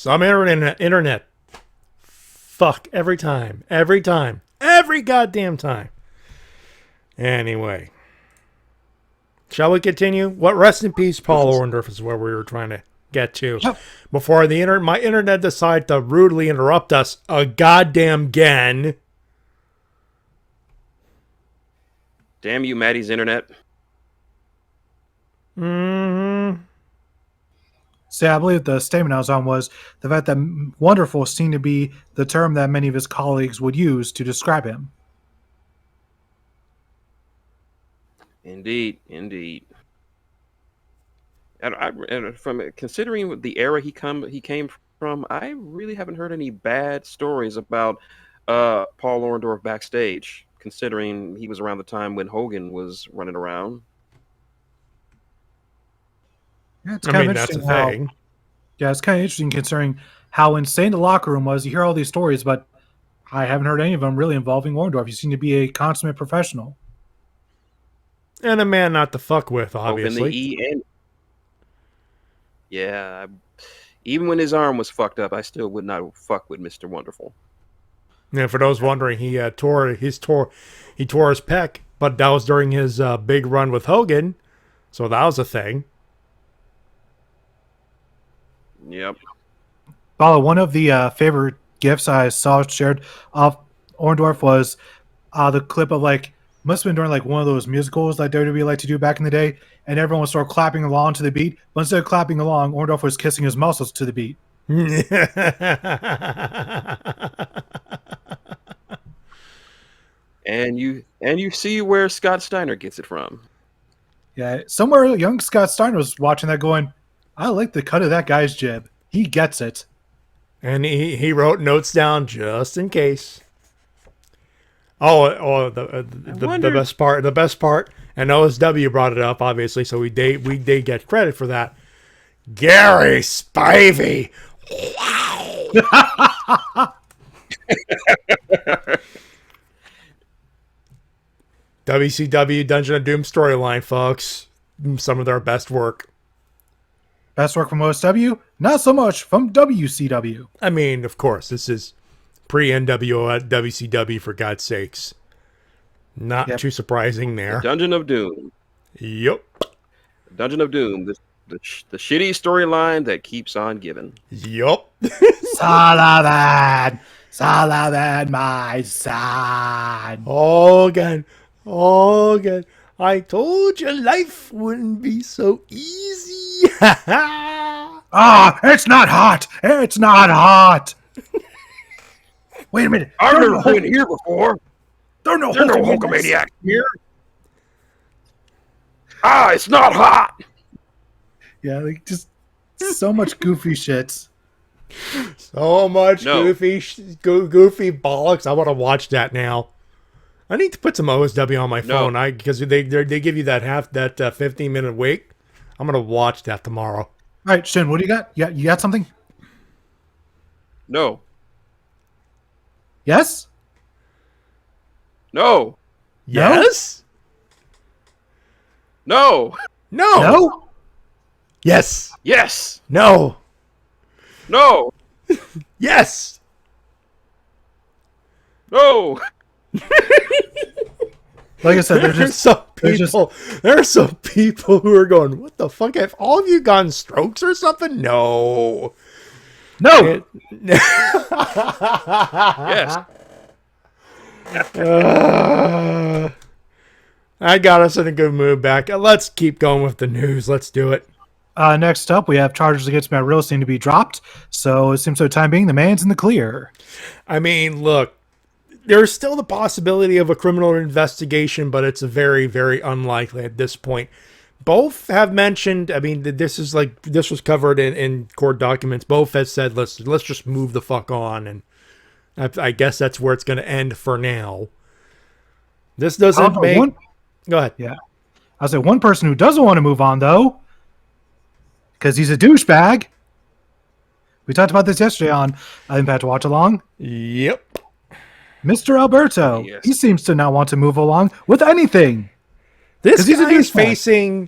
Some internet. Fuck, every time. Every goddamn time. Anyway. Shall we continue? What rest in peace, Paul Orndorff is where we were trying to get to. Yep. Before my internet decided to rudely interrupt us a goddamn again. Damn you, Matty's internet. See, I believe the statement I was on was the fact that wonderful seemed to be the term that many of his colleagues would use to describe him. Indeed. And from considering the era he came from, I really haven't heard any bad stories about Paul Orndorff backstage, considering he was around the time when Hogan was running around. Yeah, it's kind of interesting it's kind of interesting considering how insane the locker room was. You hear all these stories, but I haven't heard any of them really involving Orndorff. You seem to be a consummate professional. And a man not to fuck with, obviously. Yeah, even when his arm was fucked up, I still would not fuck with Mr. Wonderful. Yeah, for those wondering, he tore his pec, but that was during his big run with Hogan, so that was a thing. Yep. Follow, one of the favorite gifs I saw shared of Orndorff was the clip of must have been during one of those musicals that WWE like to do back in the day, and everyone would start clapping along to the beat. But instead of clapping along, Orndorff was kissing his muscles to the beat. And you see where Scott Steiner gets it from. Yeah, somewhere young Scott Steiner was watching that going, I like the cut of that guy's jib. He gets it. And he wrote notes down just in case. The best part, and OSW brought it up, obviously, so we did get credit for that. Gary Spivey. WCW Dungeon of Doom storyline, folks. Some of their best work. Best work from OSW? Not so much from WCW. I mean, of course, this is pre-NWO at WCW, for God's sakes. Not too surprising there. The Dungeon of Doom. Yep. Dungeon of Doom. The shitty storyline that keeps on giving. Yup. Sullivan, my son. Hogan. I told you life wouldn't be so easy. It's not hot. It's not hot. Wait a minute. I've never been here before. There's no Hulkamaniac here. It's not hot. Yeah, just so much goofy shit. So much goofy bollocks. I want to watch that now. I need to put some OSW on my phone. Because they give you that 15-minute wait. I'm gonna watch that tomorrow. All right, Shin, what do you got? You got something? No. Yes? No. Yes? No. No? Yes. Yes. No. No. Yes. No. Like I said, there's some people who are going, what the fuck? Have all of you gotten strokes or something? No. No. Yes. I got us in a good mood back. Let's keep going with the news. Let's do it. Next up, we have charges against Matt Riddle seem to be dropped. So it seems for the time being, the man's in the clear. I mean, look, there's still the possibility of a criminal investigation, but it's very, very unlikely at this point. Both have mentioned, I mean, this was covered in court documents. Both have said, let's just move the fuck on. And I guess that's where it's going to end for now. This doesn't make... Go ahead. Yeah. I'll say one person who doesn't want to move on, though, because he's a douchebag. We talked about this yesterday on Impact Watch Along. Yep. Mr. Alberto. Yes. He seems to not want to move along with anything. This guy is facing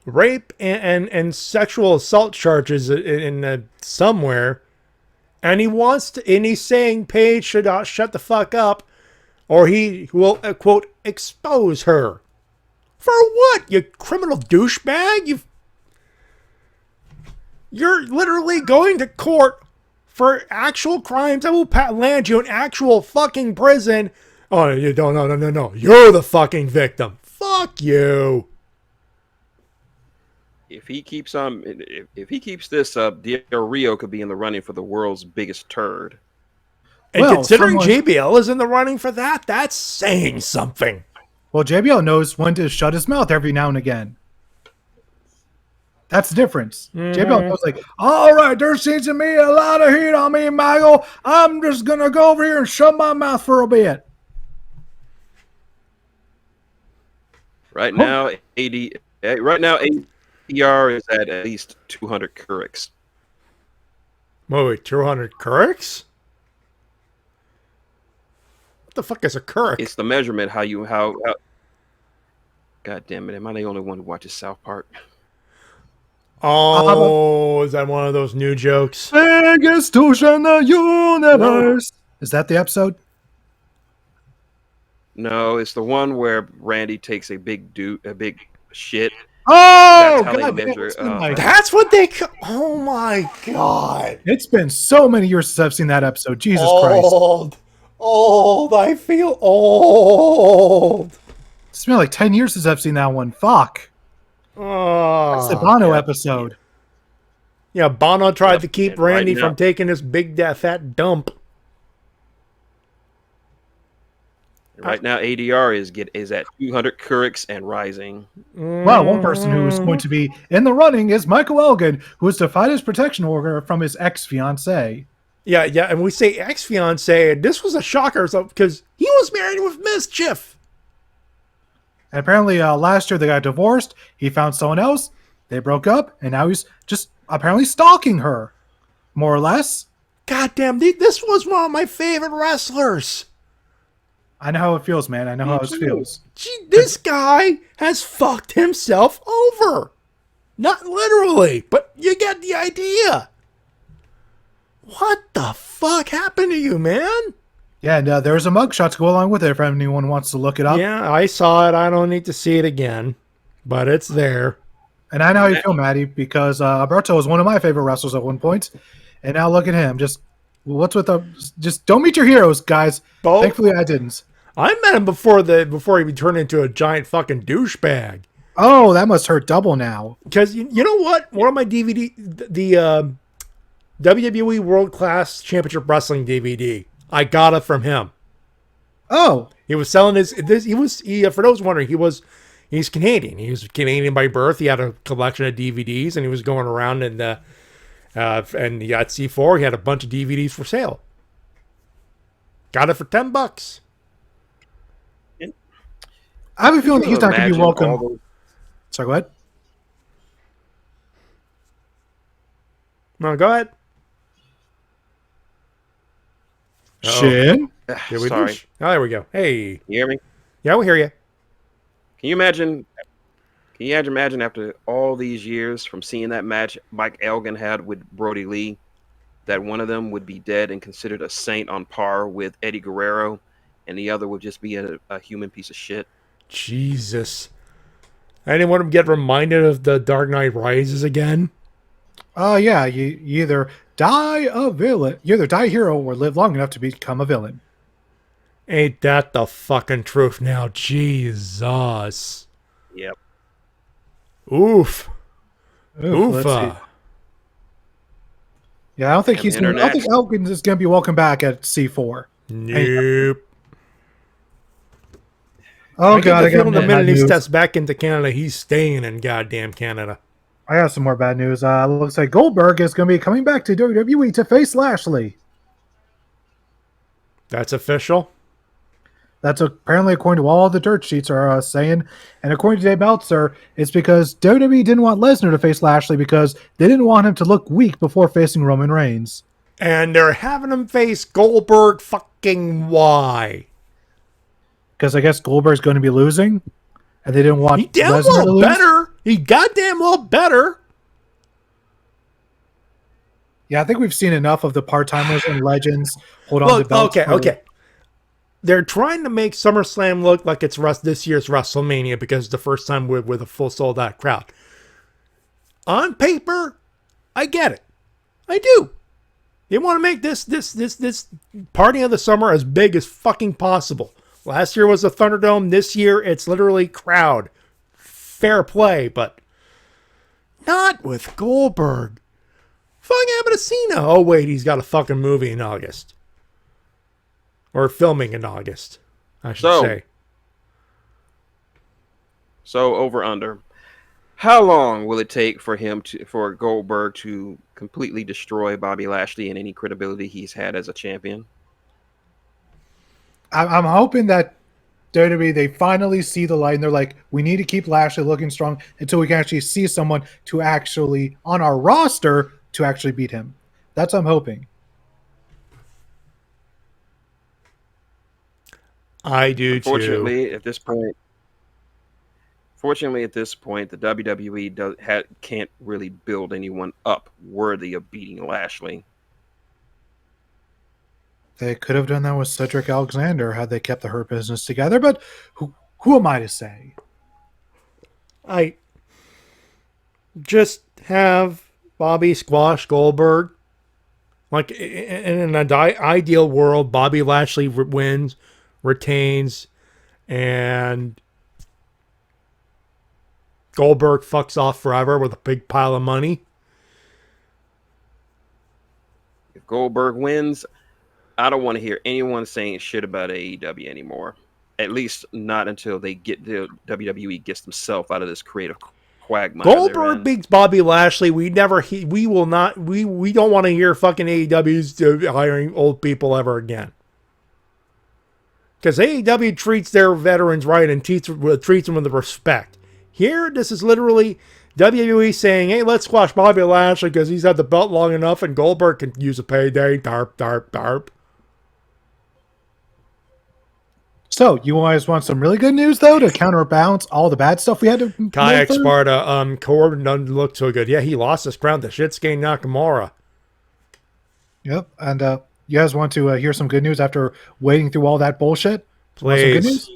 rape and sexual assault charges in somewhere. And he's saying Paige should shut the fuck up, or he will, quote, expose her. For what, you criminal douchebag? You're literally going to court for actual crimes that will land you in actual fucking prison. Oh, you don't, no. You're the fucking victim. Fuck you. If he keeps this up, Del Rio could be in the running for the world's biggest turd. And considering JBL is in the running for that, that's saying something. Well, JBL knows when to shut his mouth every now and again. That's the difference. JBL knows, like, all right, there seems to be a lot of heat on me, Michael. I'm just going to go over here and shut my mouth for a bit. Right now, ADR is at least 200 Curricks. Wait, 200 Curricks? What the fuck is a Currick? It's the measurement how God damn it, am I the only one who watches South Park? Oh, is that one of those new jokes? Biggest douche in the universe. Is that the episode? No, it's the one where Randy takes a big shit. Oh, that's how God, they measure. That's what they. Oh my God! It's been so many years since I've seen that episode. Jesus Christ! Old. I feel old. It's been like 10 years since I've seen that one. Fuck. Oh, That's the Bono episode. Yeah, Bono tried to keep Randy right from taking this big fat dump. Right now, ADR is at 200 Curricks and rising. Well, one person who's going to be in the running is Michael Elgin, who has defied his protection order from his ex-fiancée. Yeah, and we say ex-fiancée, and this was a shocker because he was married with Mischief. And apparently last year they got divorced. He found someone else. They broke up, and now he's just apparently stalking her, more or less. Goddamn, this was one of my favorite wrestlers. I know how it feels, man. I know how it feels. Gee, this guy has fucked himself over. Not literally, but you get the idea. What the fuck happened to you, man? Yeah, and there's a mugshot to go along with it if anyone wants to look it up. Yeah, I saw it. I don't need to see it again, but it's there. And I know how you feel, Matty, because Alberto was one of my favorite wrestlers at one point, and now look at him. Just don't meet your heroes, guys. Both? Thankfully, I didn't. I met him before he turned into a giant fucking douchebag. Oh, that must hurt double now. Because you know what? One of my DVD, the WWE World Class Championship Wrestling DVD, I got it from him. Oh, he was selling for those wondering, he's Canadian. He was Canadian by birth. He had a collection of DVDs, and he was going around and he got C4. He had a bunch of DVDs for sale. Got it for $10. I have a feeling he's not going to be welcome. Sorry, go ahead. No, go ahead. Shin? Sorry. Oh, there we go. Hey. You hear me? Yeah, we hear you. Can you imagine after all these years from seeing that match Mike Elgin had with Brody Lee, that one of them would be dead and considered a saint on par with Eddie Guerrero, and the other would just be a human piece of shit? Jesus. I didn't want to get reminded of the Dark Knight Rises again. Yeah, you either die a villain, you either die a hero or live long enough to become a villain. Ain't that the fucking truth now? Jesus. Yep. Oof. Oofa. Yeah, I don't think I don't think Elgin is going to be welcome back at C4. Nope. Oh, God. The minute he steps back into Canada, he's staying in goddamn Canada. I have some more bad news. Looks like Goldberg is going to be coming back to WWE to face Lashley. That's official? That's apparently according to all the dirt sheets are saying. And according to Dave Meltzer, it's because WWE didn't want Lesnar to face Lashley because they didn't want him to look weak before facing Roman Reigns. And they're having him face Goldberg fucking why? Because I guess Goldberg's going to be losing, and they didn't want Lesnar to lose. He goddamn well better. Yeah, I think we've seen enough of the part-timers and legends hold on to Look, belts. okay. They're trying to make SummerSlam look like it's this year's WrestleMania because it's the first time with a full sold-out crowd. On paper, I get it. I do. They want to make this party of the summer as big as fucking possible. Last year was the Thunderdome. This year, it's literally crowd. Fair play, but not with Goldberg. Fucking happened to Cena. Oh, wait, he's got a fucking movie in August. Or filming in August, I should say. So, over under. How long will it take for Goldberg to completely destroy Bobby Lashley and any credibility he's had as a champion? I'm hoping that WWE, they finally see the light and they're like, we need to keep Lashley looking strong until we can actually see someone to actually, on our roster, to actually beat him. That's what I'm hoping. I do too. Fortunately, at this point, the WWE can't really build anyone up worthy of beating Lashley. They could have done that with Cedric Alexander had they kept the Hurt Business together, but who am I to say? I just have Bobby squash Goldberg. Like, in an ideal world, Bobby Lashley wins, retains, and Goldberg fucks off forever with a big pile of money. If Goldberg wins, I don't want to hear anyone saying shit about AEW anymore. At least not until the WWE gets themselves out of this creative quagmire. Goldberg beats Bobby Lashley. We don't want to hear fucking AEW's hiring old people ever again. Because AEW treats their veterans right and treats them with respect. Here, this is literally WWE saying, hey, let's squash Bobby Lashley because he's had the belt long enough and Goldberg can use a payday. Darp, darp, darp. So, you guys want some really good news, though, to counterbalance all the bad stuff we had to Kayak Sparta, Corbin doesn't look so good. Yeah, he lost his crown to Shinsuke Nakamura. Yep, and you guys want to hear some good news after wading through all that bullshit? Want some good Please. news?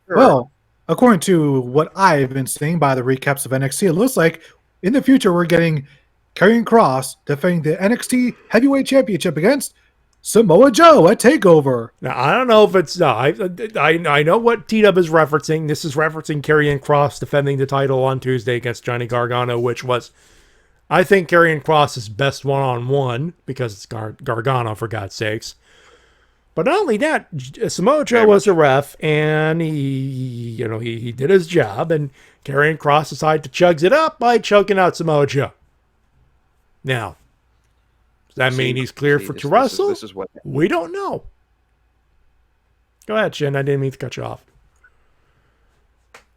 Sure. Well, according to what I've been seeing by the recaps of NXT, it looks like in the future we're getting Karrion Kross defending the NXT Heavyweight Championship against Samoa Joe at TakeOver. Now, I don't know if it's... No, I know what T-Dub is referencing. This is referencing Karrion Kross defending the title on Tuesday against Johnny Gargano, which was... I think Karrion Kross' best one-on-one, because it's Gargano, for God's sakes. But not only that, Samoa Joe was a ref, and he did his job, and Karrion Kross decided to chugs it up by choking out Samoa Joe. Now, does that mean he's clear to wrestle? This is what we don't know. Go ahead, Shin. I didn't mean to cut you off.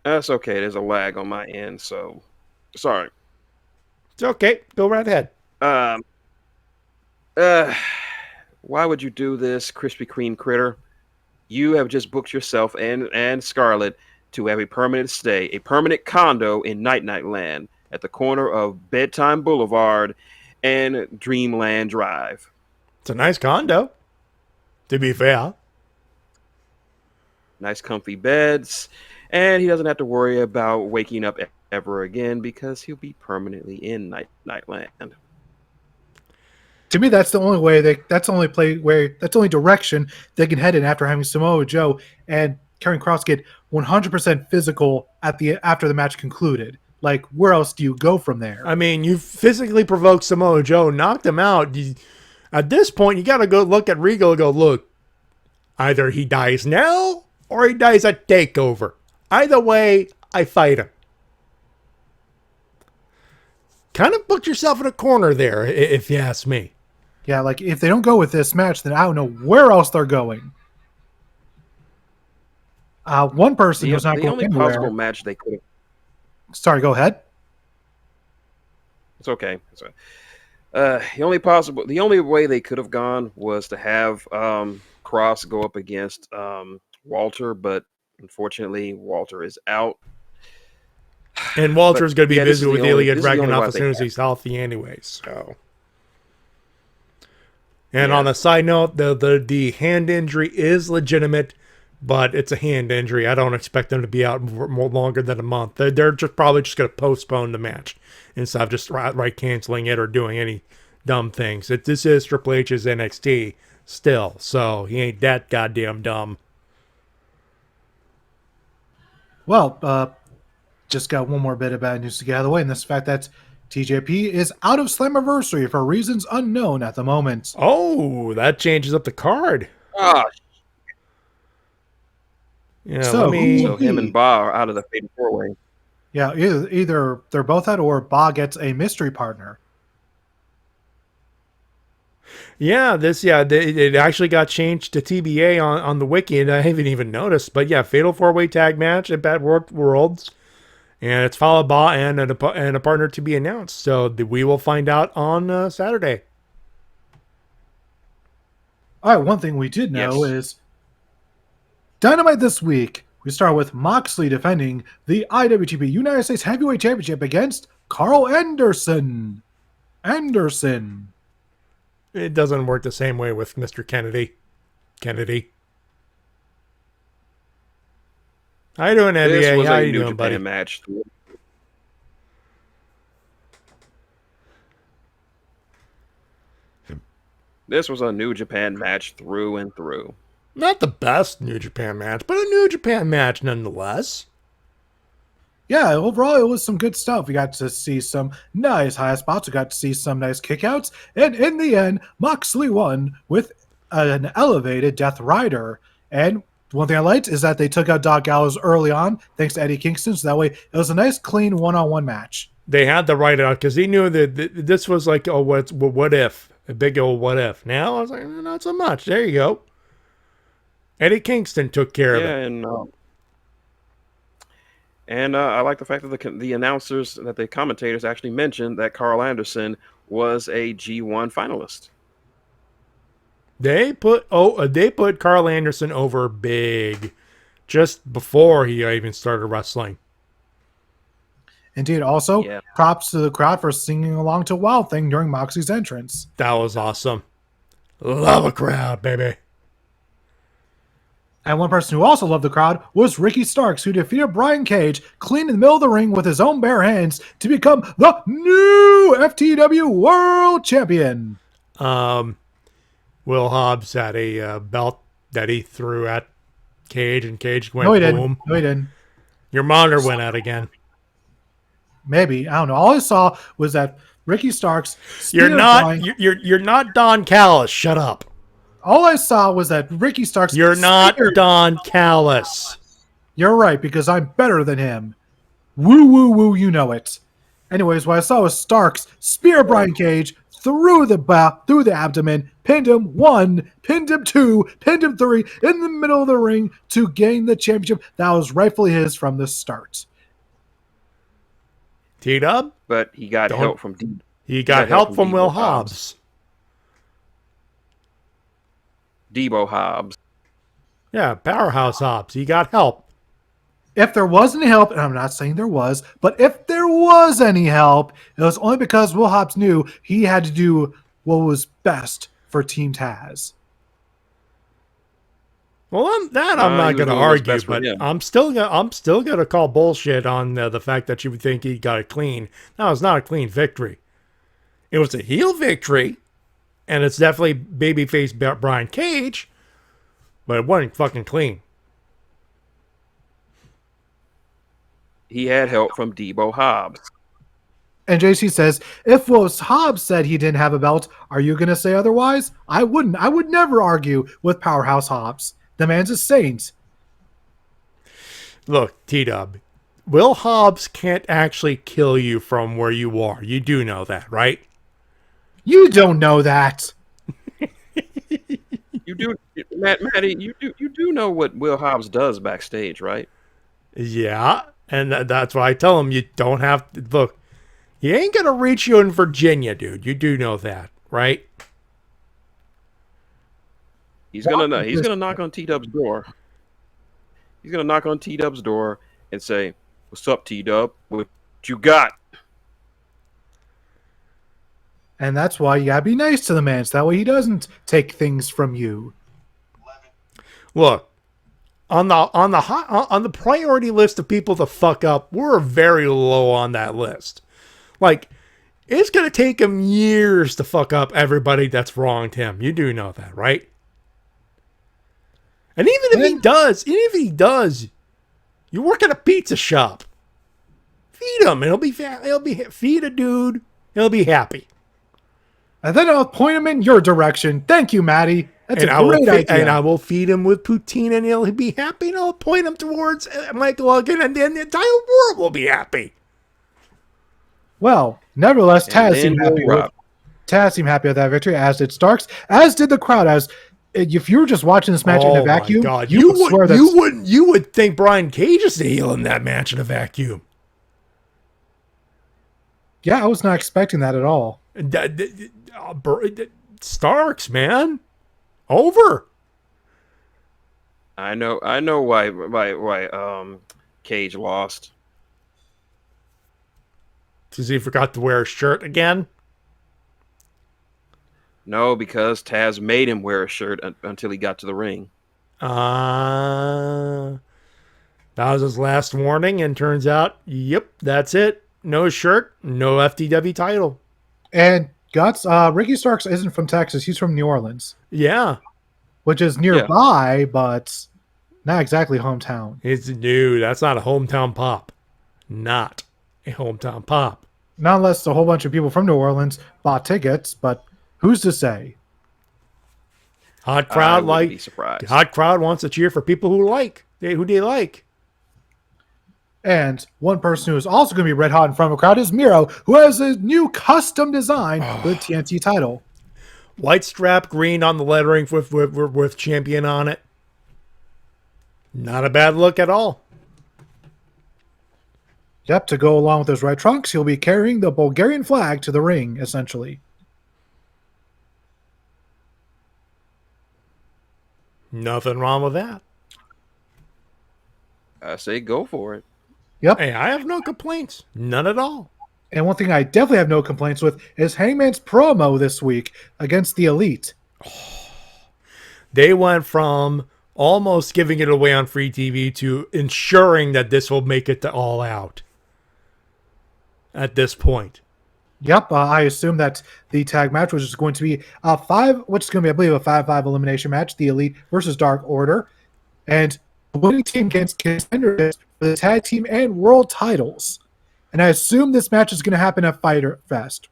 That's okay. There's a lag on my end, so sorry. It's okay. Go right ahead. Why would you do this, Krispy Kreme critter? You have just booked yourself and Scarlett to have a permanent stay, a permanent condo in Night Night Land at the corner of Bedtime Boulevard and Dreamland Drive. It's a nice condo, to be fair. Nice comfy beds, and he doesn't have to worry about waking up ever again because he'll be permanently in Night Night Land. To me, that's the only way that's the only direction they can head in after having Samoa Joe and Karrion Kross get 100% physical after the match concluded. Like, where else do you go from there? I mean, you physically provoked Samoa Joe, knocked him out. At this point, you got to go look at Regal and go, look, either he dies now or he dies at TakeOver. Either way, I fight him. Kind of booked yourself in a corner there, if you ask me. Yeah, like, if they don't go with this match, then I don't know where else they're going. One person who's not going anywhere. The only possible match they could have... Sorry, go ahead. It's okay. The only way they could have gone was to have Kross go up against Walter, but unfortunately, Walter is out. And Walter's going to be busy with Ilya Dragunov as soon as he's healthy anyways. So And on a side note, the hand injury is legitimate, but it's a hand injury. I don't expect them to be out more longer than a month. They're just probably just going to postpone the match instead of just right canceling it or doing any dumb things. This is Triple H's NXT still, so he ain't that goddamn dumb. Well, just got one more bit of bad news to get out of the way, and that's the fact that TJP is out of Slammiversary for reasons unknown at the moment. Oh, that changes up the card. Ah, Yeah, So him and Ba are out of the Fatal 4-Way. Yeah, either they're both out or Ba gets a mystery partner. Yeah, it actually got changed to TBA on the wiki, and I haven't even noticed. But yeah, Fatal 4-Way Tag Match at Bad Worlds, and it's followed by and a partner to be announced. So we will find out on Saturday. All right, one thing we did know is Dynamite this week. We start with Moxley defending the IWGP United States Heavyweight Championship against Carl Anderson. It doesn't work the same way with Mr. Kennedy. How you doing, NBA? This was How a you New doing, buddy? Japan match. This was a New Japan match through and through. Not the best New Japan match, but a New Japan match nonetheless. Yeah, overall, it was some good stuff. We got to see some nice high spots. We got to see some nice kickouts. And in the end, Moxley won with an elevated Death Rider. And one thing I liked is that they took out Doc Gallows early on, thanks to Eddie Kingston. So that way, it was a nice, clean one-on-one match. They had to write it out because he knew that this was like, oh, what if? A big old what if. Now I was like, not so much. There you go. Eddie Kingston took care of it. And I like the fact that the announcers, that the commentators actually mentioned that Carl Anderson was a G1 finalist. They put Carl Anderson over big just before he even started wrestling. Indeed. Also, props to the crowd for singing along to Wild Thing during Moxley's entrance. That was awesome. Love a crowd, baby. And one person who also loved the crowd was Ricky Starks, who defeated Brian Cage clean in the middle of the ring with his own bare hands to become the new FTW World Champion. Will Hobbs had a belt that he threw at Cage, and Cage went boom. No, he didn't. Your monitor went out again. Maybe, I don't know. All I saw was that Ricky Starks. You're not Don Callis. Shut up. All I saw was that Ricky Starks. You're not Don Callis. You're right, because I'm better than him. Woo, woo, woo, you know it. Anyways, what I saw was Starks spear Brian Cage through the abdomen, pinned him 1, pinned him 2, pinned him 3 in the middle of the ring to gain the championship that was rightfully his from the start. T-Dub? But he got help from He got help from Will Hobbs. Debo Hobbs. Yeah, Powerhouse Hobbs. He got help. If there was any help, and I'm not saying there was, but if there was any help, it was only because Will Hobbs knew he had to do what was best for Team Taz. Well, I'm not going to argue, but I'm still gonna call bullshit on the fact that you would think he got it clean. No, it's not a clean victory. It was a heel victory, and it's definitely babyface Brian Cage, but it wasn't fucking clean. He had help from Debo Hobbs. And JC says, if Will Hobbs said he didn't have a belt, are you going to say otherwise? I wouldn't. I would never argue with Powerhouse Hobbs. The man's a saint. Look, T-Dub, Will Hobbs can't actually kill you from where you are. You do know that, right? You don't know that. You do, Matty. You do know what Will Hobbs does backstage, right? Yeah, and that's why I tell him you don't have to look. He ain't gonna reach you in Virginia, dude. You do know that, right? He's gonna knock on T-Dub's door. He's gonna knock on T-Dub's door and say, "What's up, T-Dub? What you got?" And that's why you gotta be nice to the man, so that way he doesn't take things from you. Look, on the priority list of people to fuck up, we're very low on that list. Like, it's gonna take him years to fuck up everybody that's wronged him. You do know that, right? And even if he does, you work at a pizza shop. Feed him. Feed a dude. He'll be happy. And then I'll point him in your direction. Thank you, Matty. That's a great idea. And I will feed him with poutine, and he'll be happy. And I'll point him towards Michael Hogan, and then the entire world will be happy. Well, nevertheless, Taz seemed happy with that victory, as did Starks, as did the crowd. As if you were just watching this match in a vacuum, God. You would think Brian Cage is the heel in that match in a vacuum. Yeah, I was not expecting that at all. Starks, man, over. I know why Cage lost. Because he forgot to wear a shirt again? No, because Taz made him wear a shirt until he got to the ring. That was his last warning, and turns out, yep, that's it. No shirt, no FTW title. And Guts, Ricky Starks isn't from Texas. He's from New Orleans. Yeah. Which is nearby, but not exactly hometown. That's not a hometown pop. Not a hometown pop. Not unless a whole bunch of people from New Orleans bought tickets, but who's to say? Hot crowd be surprised. Hot crowd wants to cheer for people who they like. And one person who is also going to be red hot in front of a crowd is Miro, who has a new custom design for the TNT title. White strap, green on the lettering with champion on it. Not a bad look at all. Yep, to go along with those red trunks, he'll be carrying the Bulgarian flag to the ring, essentially. Nothing wrong with that. I say go for it. Yep. Hey, I have no complaints. None at all. And one thing I definitely have no complaints with is Hangman's promo this week against the Elite. They went from almost giving it away on free TV to ensuring that this will make it to All Out at this point. Yep, I assume that the tag match, which is going to be a 5-5 elimination match, the Elite versus Dark Order, and the winning team against contenders for the tag team and world titles. And I assume this match is going to happen at Fyter Fest.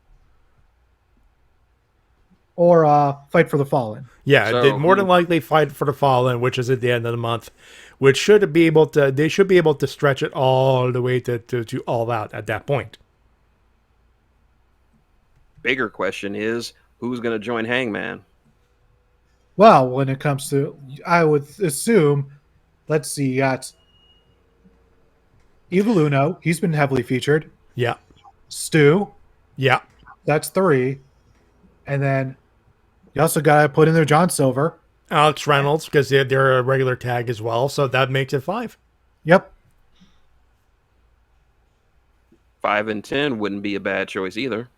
Or Fight for the Fallen. Yeah, so, more than likely Fight for the Fallen, which is at the end of the month, which should be able to stretch it all the way to All Out at that point. Bigger question is, who's going to join Hangman? Well, when it comes to, I would assume, let's see, you got Evil Uno. He's been heavily featured. Yeah. Stu. Yeah. That's 3. And then you also got to put in there John Silver. Alex Reynolds, because they're a regular tag as well, so that makes it 5. Yep. 5 and 10 wouldn't be a bad choice either.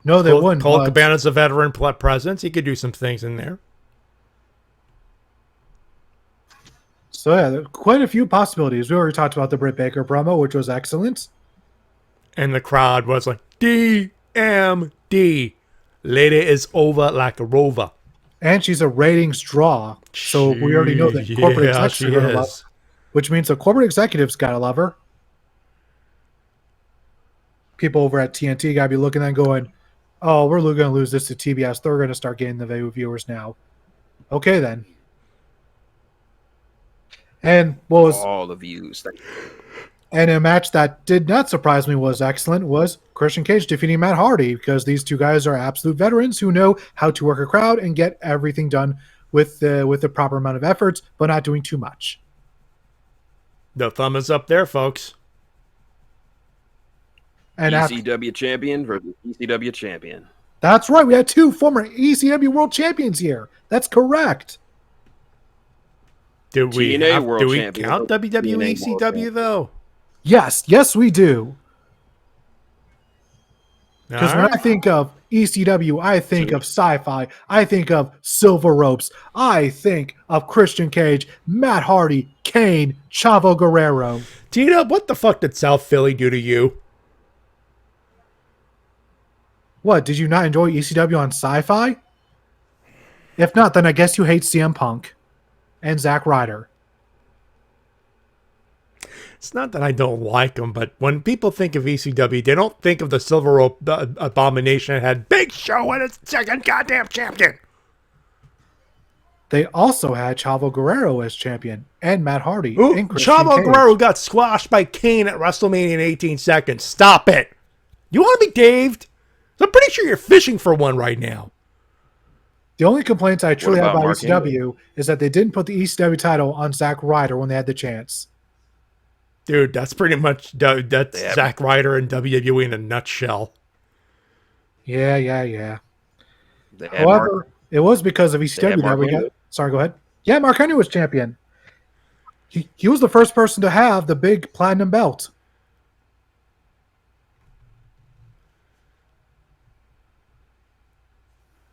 No, they wouldn't. Colt Cabana's a veteran presence. He could do some things in there. So, yeah, there are quite a few possibilities. We already talked about the Britt Baker promo, which was excellent. And the crowd was like, DMD. Lady is over like a rover. And she's a ratings draw. So we already know that corporate executives are going to love her. Which means the corporate executives got to love her. People over at TNT got to be looking and going, oh, we're going to lose this to TBS. They're going to start getting the viewers now. Okay, then. And what was all the views? And a match that did not surprise me was excellent was Christian Cage defeating Matt Hardy, because these two guys are absolute veterans who know how to work a crowd and get everything done with the proper amount of efforts, but not doing too much. The thumb is up there, folks. And ECW champion versus ECW champion. That's right. We had 2 former ECW world champions here. That's correct. Do we count WWE ECW though? Yes, we do. Because when I think of ECW, I think of Sci-Fi. I think of Silver Ropes. I think of Christian Cage, Matt Hardy, Kane, Chavo Guerrero. Tina, what the fuck did South Philly do to you? What, did you not enjoy ECW on Sci-Fi? If not, then I guess you hate CM Punk and Zack Ryder. It's not that I don't like them, but when people think of ECW, they don't think of the Silver Rope Abomination that had Big Show and its second goddamn champion. They also had Chavo Guerrero as champion and Matt Hardy. Ooh, and Christian Chavo Cage. Guerrero got squashed by Kane at WrestleMania in 18 seconds. Stop it. You want to be Daved? I'm pretty sure you're fishing for one right now. The only complaints I truly have about about Mark ECW is that they didn't put the ECW title on Zack Ryder when they had the chance. Dude, that's pretty much that's Zack Ryder and WWE in a nutshell. Yeah. They had However, it was because of ECW that we got. Henry. Sorry, go ahead. Yeah, Mark Henry was champion. He was the first person to have the big platinum belt.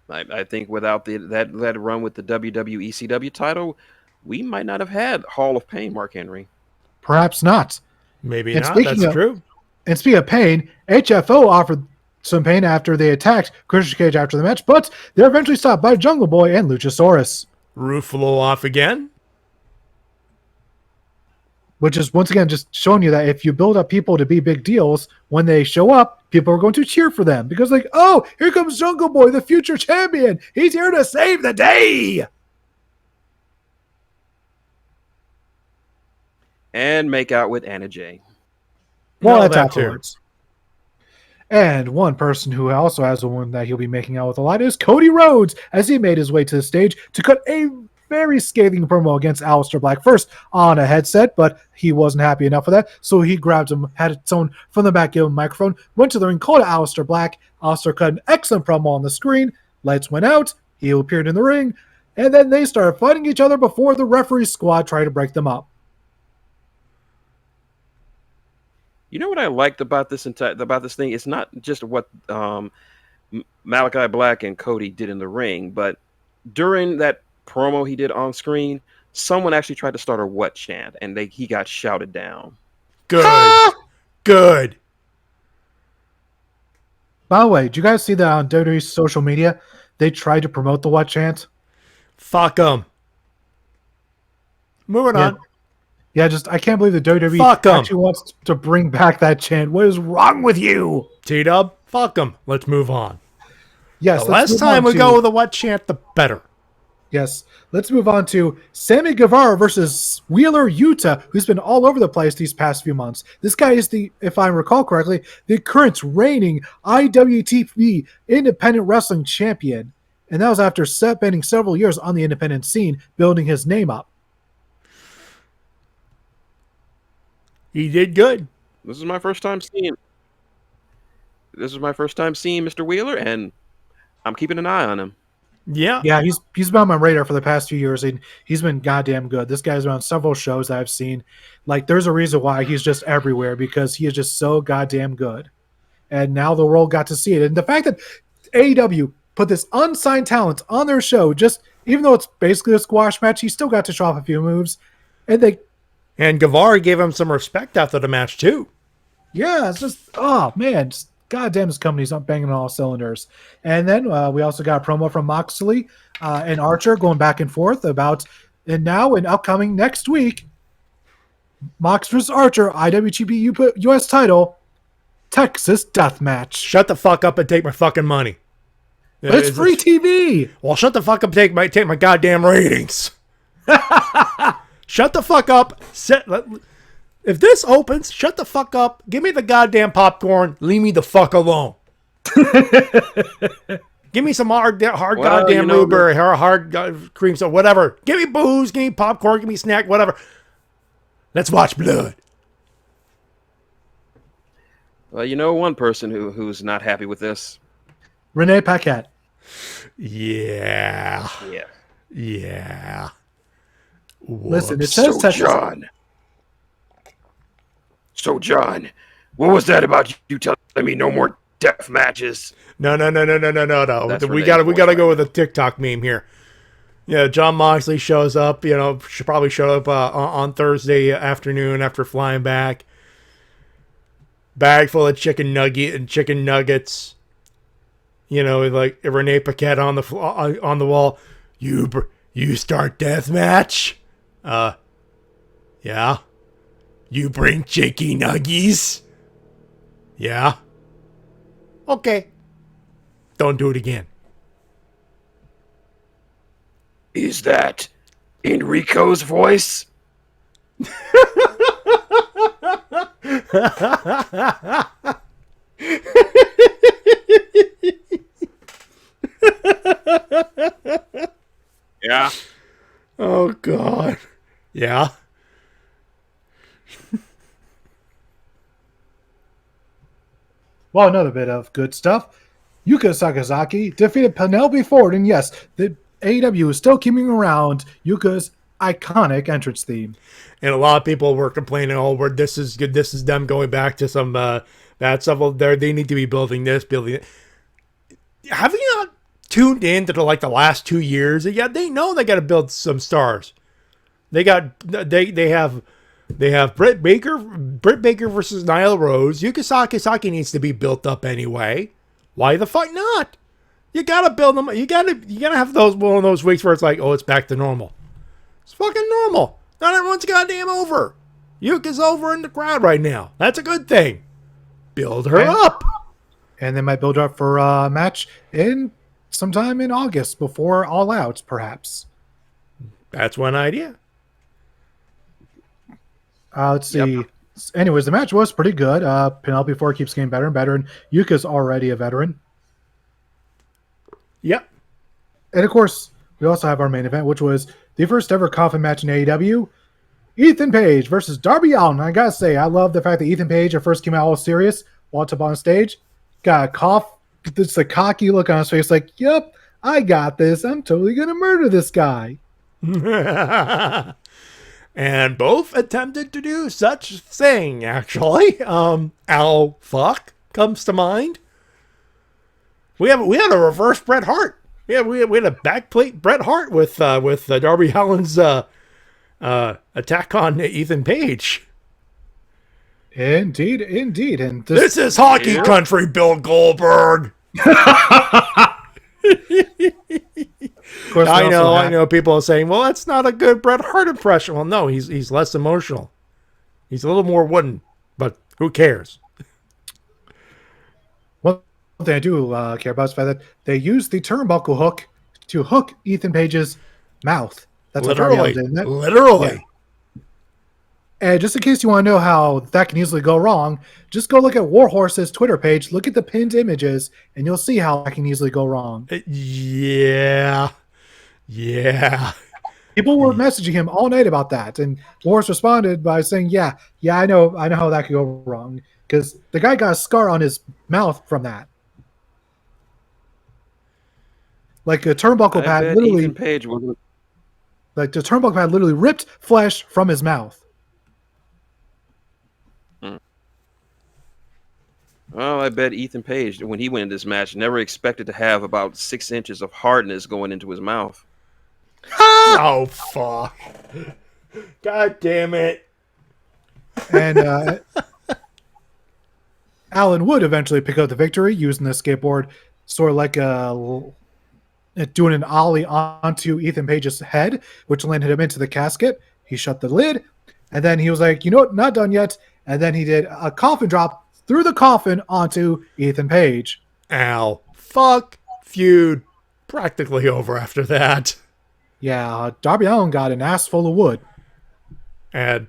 I think without that run with the WWE ECW title, we might not have had Hall of Pain Mark Henry. Perhaps not. Maybe And not. speaking That's of- true. And speaking of pain, HFO offered some pain after they attacked Christian Cage after the match, but they're eventually stopped by Jungle Boy and Luchasaurus. Ruffalo off again. Which is, once again, just showing you that if you build up people to be big deals, when they show up, people are going to cheer for them. Because, like, oh, here comes Jungle Boy, the future champion. He's here to save the day. And make out with Anna Jay. Well, No, that's that too. afterwards. And one person who also has a one that he'll be making out with a lot is Cody Rhodes, as he made his way to the stage to cut a very scathing promo against Aleister Black, first on a headset, but he wasn't happy enough with that, so he grabbed him, had someone from the back give him a microphone, went to the ring, called out Aleister Black. Aleister cut an excellent promo on the screen, lights went out, he appeared in the ring, and then they started fighting each other before the referee squad tried to break them up. You know what I liked about this thing? It's not just what Malachi Black and Cody did in the ring, but during that promo he did on screen, someone actually tried to start a "what" chant, and he got shouted down. Good. Good. By the way, did you guys see that on WWE's social media? They tried to promote the what chant. Fuck them. Moving Yeah. on. Yeah, just I can't believe the WWE Fuck 'em. actually wants to bring back that chant. What is wrong with you? T-Dub, fuck them. Let's move on. Yes, The let's less move on time we to- go with a what chant, the better. Yes, let's move on to Sammy Guevara versus Wheeler Yuta, who's been all over the place these past few months. This guy is if I recall correctly, the current reigning IWTV Independent Wrestling Champion, and that was after spending several years on the independent scene, building his name up. He did good. This is my first time seeing Mr. Wheeler, and I'm keeping an eye on him. Yeah. Yeah, he's been on my radar for the past few years, and he's been goddamn good. This guy's been on several shows that I've seen. Like, there's a reason why he's just everywhere, because he is just so goddamn good. And now the world got to see it. And the fact that AEW put this unsigned talent on their show, just even though it's basically a squash match, he still got to show off a few moves. And And Guevara gave him some respect after the match, too. yeah, it's just, oh man, just goddamn, this company's not banging on all cylinders. And then we also got a promo from Moxley and Archer going back and forth about, and now and upcoming next week, Mox vs. Archer, IWGP US title, Texas Death Match. Shut the fuck up and take my fucking money. But it's free TV. Well, shut the fuck up and take my goddamn ratings. Shut the fuck up. If this opens, shut the fuck up. Give me the goddamn popcorn. Leave me the fuck alone. Give me some hard goddamn blueberry, hard cream soda, whatever. Give me booze, give me popcorn, give me snack, whatever. Let's watch blood. Well, you know one person who's not happy with this. Renee Paquette. Yeah. Yeah. Yeah. Listen, it Whoops. says Texas. So John, what was that about you telling me no more death matches. No. That's We Renee's gotta voice right go with now. a TikTok meme here. Yeah, John Moxley shows up. Should probably show up on Thursday afternoon after flying back. Bag full of chicken nuggets. Like Renee Paquette on the wall. You start death match. Yeah. You bring chicken nuggies. Yeah. Okay. Don't do it again. Is that Enrico's voice? Yeah. Oh God. Yeah. Well, another bit of good stuff. Yuka Sakazaki defeated Penelope Ford, and yes, the AEW is still keeping around Yuka's iconic entrance theme. And a lot of people were complaining, "Oh, this is good. This is them going back to some bad stuff. Well, they need to be building this, building it." Have you not tuned in to the last 2 years? Yeah, they know they got to build some stars. They have Britt Baker versus Nyla Rose. Yuka Sakazaki needs to be built up anyway. Why the fuck not? You gotta build them. You gotta have one of those weeks where it's like, oh, it's back to normal. It's fucking normal. Not everyone's goddamn over. Yuka's over in the crowd right now. That's a good thing. Build her up. And they might build her up for a match in sometime in August before All Out, perhaps. That's one idea. Let's see. Yep. Anyways, the match was pretty good. Penelope Ford keeps getting better and better, and Yuka's already a veteran. Yep. And of course, we also have our main event, which was the first ever coffin match in AEW. Ethan Page versus Darby Allin. I gotta say, I love the fact that Ethan Page at first came out all serious, walked up on stage, got a cough, just a cocky look on his face, like, yep, I got this. I'm totally gonna murder this guy. And both attempted to do such thing, actually. Al Fuck comes to mind. We had a reverse Bret Hart. Yeah, we had a backplate Bret Hart with Darby Allin's attack on Ethan Page. Indeed. And this is hockey country, Bill Goldberg. I know. People are saying, "Well, that's not a good Bret Hart impression." Well, no, he's less emotional. He's a little more wooden, but who cares? One thing I do care about is the fact that they used the turnbuckle hook to hook Ethan Page's mouth. That's literally, what Darby Allin did. Literally. Yeah. And just in case you want to know how that can easily go wrong, just go look at Warhorse's Twitter page, look at the pinned images, and you'll see how that can easily go wrong. Yeah. People were messaging him all night about that, and Warhorse responded by saying, yeah, I know how that could go wrong, because the guy got a scar on his mouth from that. Like a turnbuckle pad literally... Ethan Page was... Like the turnbuckle pad literally ripped flesh from his mouth. Well, I bet Ethan Page, when he went into this match, never expected to have about 6 inches of hardness going into his mouth. Oh, fuck. God damn it. And Allen would eventually pick up the victory using the skateboard, sort of like doing an ollie onto Ethan Page's head, which landed him into the casket. He shut the lid, and then he was like, you know what, not done yet. And then he did a coffin drop through the coffin onto Ethan Page. Ow. Fuck. Feud practically over after that. Yeah, Darby Allin got an ass full of wood. And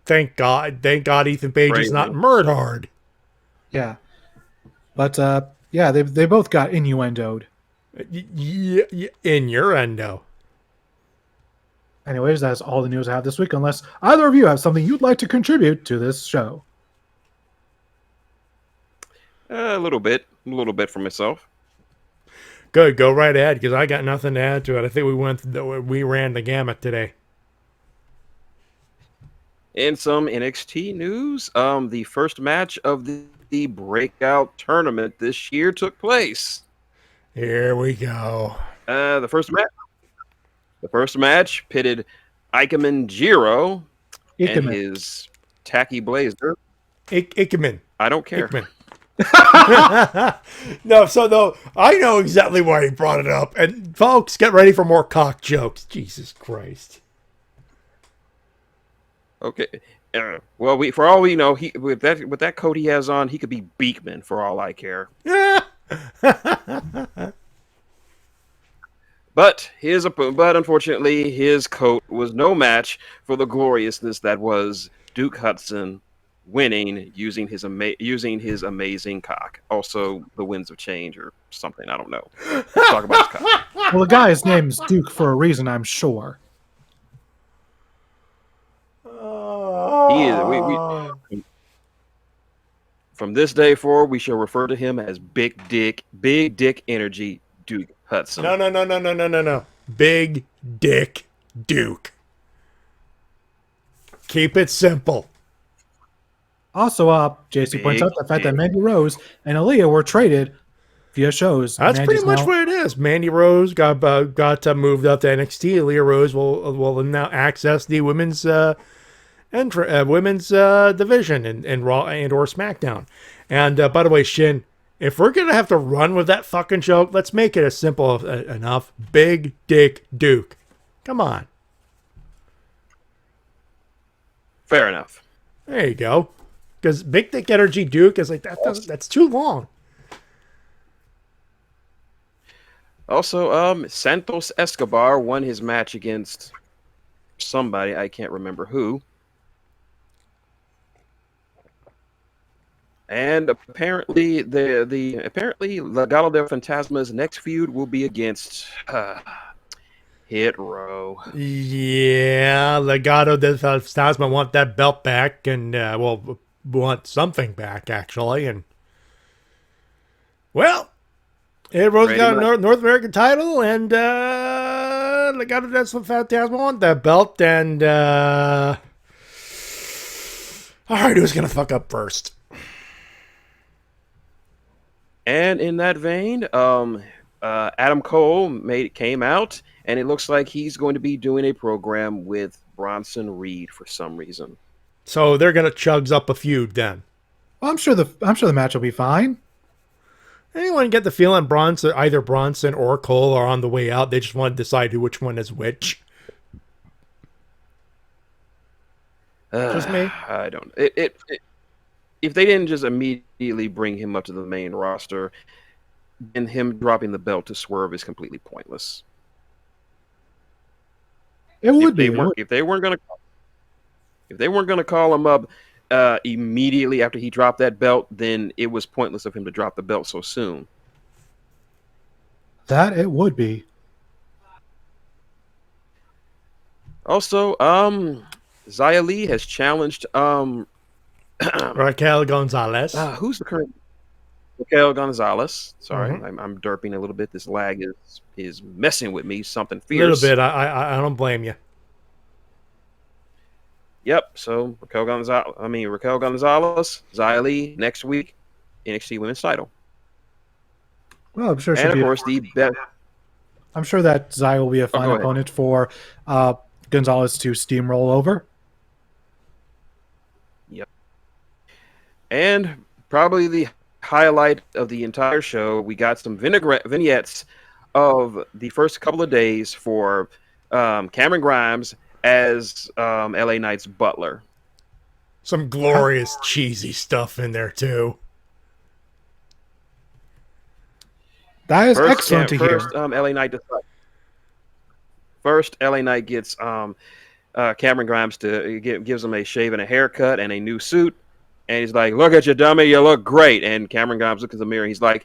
thank God Ethan Page is not murdered. Yeah. But, yeah, they both got innuendoed. Yeah, innuendo. Anyways, that's all the news I have this week, unless either of you have something you'd like to contribute to this show. A little bit for myself. Good, go right ahead, because I got nothing to add to it. I think we ran the gamut today. In some NXT news, the first match of the the breakout tournament this year took place. Here we go. The first match pitted Ikemen Jiro and Ikemen. his tacky blazer. Ikemen. I don't care. Ikemen. No, I know exactly why he brought it up. And folks, get ready for more cock jokes. Jesus Christ. Okay. Well, for all we know, he with that coat he has on, he could be Beekman for all I care. But unfortunately, his coat was no match for the gloriousness that was Duke Hudson winning using his amazing cock. Also, the winds of change or something. I don't know. Let's talk about his cock. Well, the guy's name's Duke for a reason, I'm sure. He is. From this day forward, we shall refer to him as Big Dick Energy Duke Hudson. No. Big Dick Duke. Keep it simple. Also, JC points out the fact that Mandy Rose and Aaliyah were traded via shows. That's pretty much what it is. Mandy Rose got moved up to NXT. Aaliyah Rose will now access the women's division in Raw and or SmackDown. And by the way, Shin, if we're gonna have to run with that fucking joke, let's make it as simple enough. Big Dick Duke. Come on. Fair enough. There you go. Because Big Dick Energy Duke is like that's too long. Also, Santos Escobar won his match against somebody, I can't remember who. And apparently, Legado del Fantasma's next feud will be against Hit Row. Yeah, Legado del Fantasma want that belt back, and want something back actually, and well, Hit Row's got a North American title, and Legado del Fantasma want that belt, and all right, who's gonna fuck up first? And in that vein, Adam Cole came out, and it looks like he's going to be doing a program with Bronson Reed for some reason. So they're gonna chugs up a feud then. Well, I'm sure the match will be fine. Anyone get the feeling either Bronson or Cole are on the way out? They just want to decide which one is which. Just me. I don't. If they didn't just immediately bring him up to the main roster, then him dropping the belt to Swerve is completely pointless. It would be. If they weren't going to call him up immediately after he dropped that belt, then it was pointless of him to drop the belt so soon. That it would be. Also, Xia Li has challenged Raquel Gonzalez. Who's the current? Raquel Gonzalez. Sorry, I'm derping a little bit. This lag is messing with me. Something fierce. A little bit. I don't blame you. Yep. So Raquel Gonzalez, Xia Li next week, NXT Women's Title. Well, I'm sure. And of course, I'm sure that Xia will be a fine opponent for Gonzalez to steamroll over. Yep. And probably the highlight of the entire show, we got some vignettes of the first couple of days for Cameron Grimes as LA Knight's butler. Some glorious cheesy stuff in there too. That is excellent to hear. First, LA Knight gets Cameron Grimes gives him a shave and a haircut and a new suit. And he's like, "Look at you, dummy. You look great." And Cameron Grimes looks in the mirror. And he's like,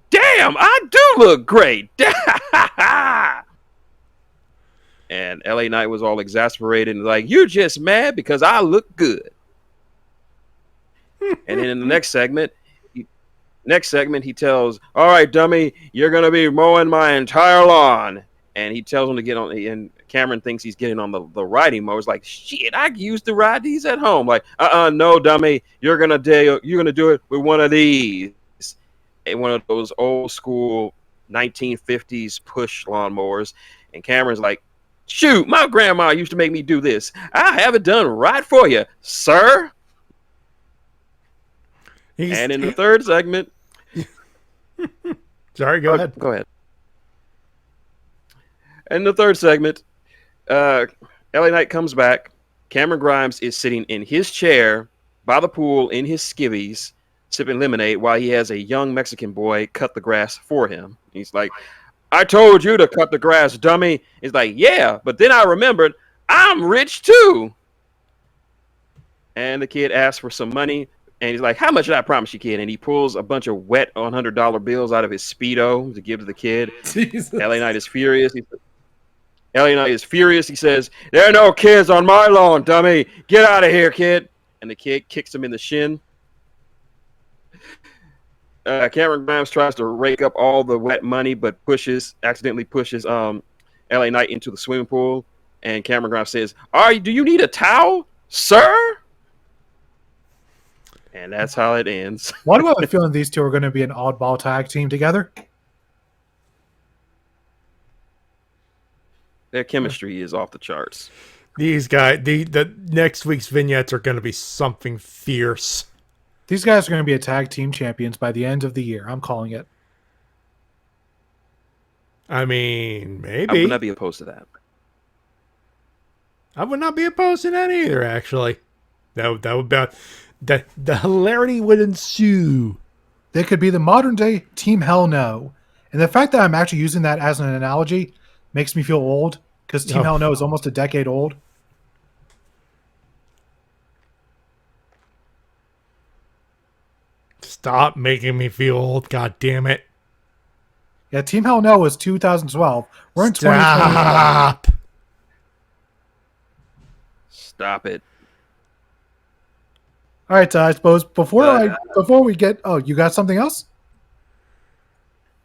"Damn, I do look great." And LA Knight was all exasperated and like, "You just mad because I look good." And then in the next segment, he tells, "All right, dummy, you're gonna be mowing my entire lawn." And he tells him to get on. And Cameron thinks he's getting on the riding mower. It's like, shit, I used to ride these at home. Like, no, dummy, you're gonna do it with one of these, and one of those old school 1950s push lawnmowers. And Cameron's like, shoot, my grandma used to make me do this. I have it done right for you, sir. And in the third segment, sorry, go ahead. Go ahead. In the third segment, LA Knight comes back. Cameron Grimes is sitting in his chair by the pool in his skivvies, sipping lemonade while he has a young Mexican boy cut the grass for him. He's like, I told you to cut the grass, dummy. He's like, yeah, but then I remembered I'm rich too. And the kid asks for some money. And he's like, how much did I promise you, kid? And he pulls a bunch of wet $100 bills out of his Speedo to give to the kid. Jesus. LA Knight is furious. He says, there are no kids on my lawn, dummy. Get out of here, kid. And the kid kicks him in the shin. Cameron Grimes tries to rake up all the wet money, but accidentally pushes LA Knight into the swimming pool. And Cameron Grimes says, do you need a towel, sir? And that's how it ends. Why do I have a feeling these two are going to be an oddball tag team together? Their chemistry is off the charts. These guys, the next week's vignettes are going to be something fierce. These guys are going to be a tag team champions by the end of the year. I'm calling it. I mean, maybe. I would not be opposed to that. I would not be opposed to that either, actually. That would be... The hilarity would ensue. They could be the modern day Team Hell No. And the fact that I'm actually using that as an analogy makes me feel old, because Team Hell No is almost a decade old. Stop making me feel old, god damn it. Yeah, Team Hell No was 2012. We're in 2020. Stop. Stop it. All right, I suppose before we get... Oh, you got something else?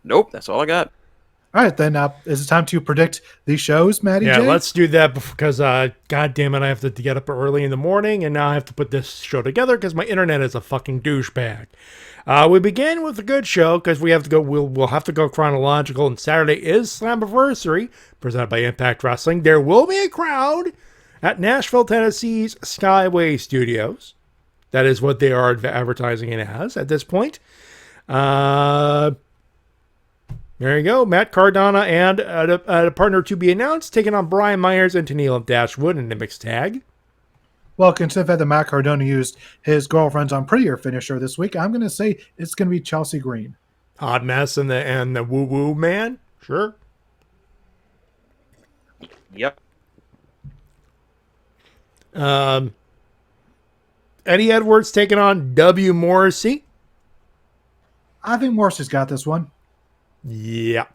Nope, that's all I got. All right, then is it time to predict the shows, Matty Yeah, J? let's do that because, god damn it, I have to get up early in the morning, and now I have to put this show together because my internet is a fucking douchebag. We begin with a good show because we have to go. We'll have to go chronological, and Saturday is Slammiversary, presented by Impact Wrestling. There will be a crowd at Nashville, Tennessee's Skyway Studios. That is what they are advertising it as at this point. There you go. Matt Cardona and a partner to be announced, taking on Brian Myers and Tennille Dashwood in the mixed tag. Well, considering that Matt Cardona used his girlfriends on Prettier finisher this week, I'm going to say it's going to be Chelsea Green. Hot Mess and the Woo Woo Man. Sure. Yep. Eddie Edwards taking on W. Morrissey. I think Morrissey's got this one. Yeah.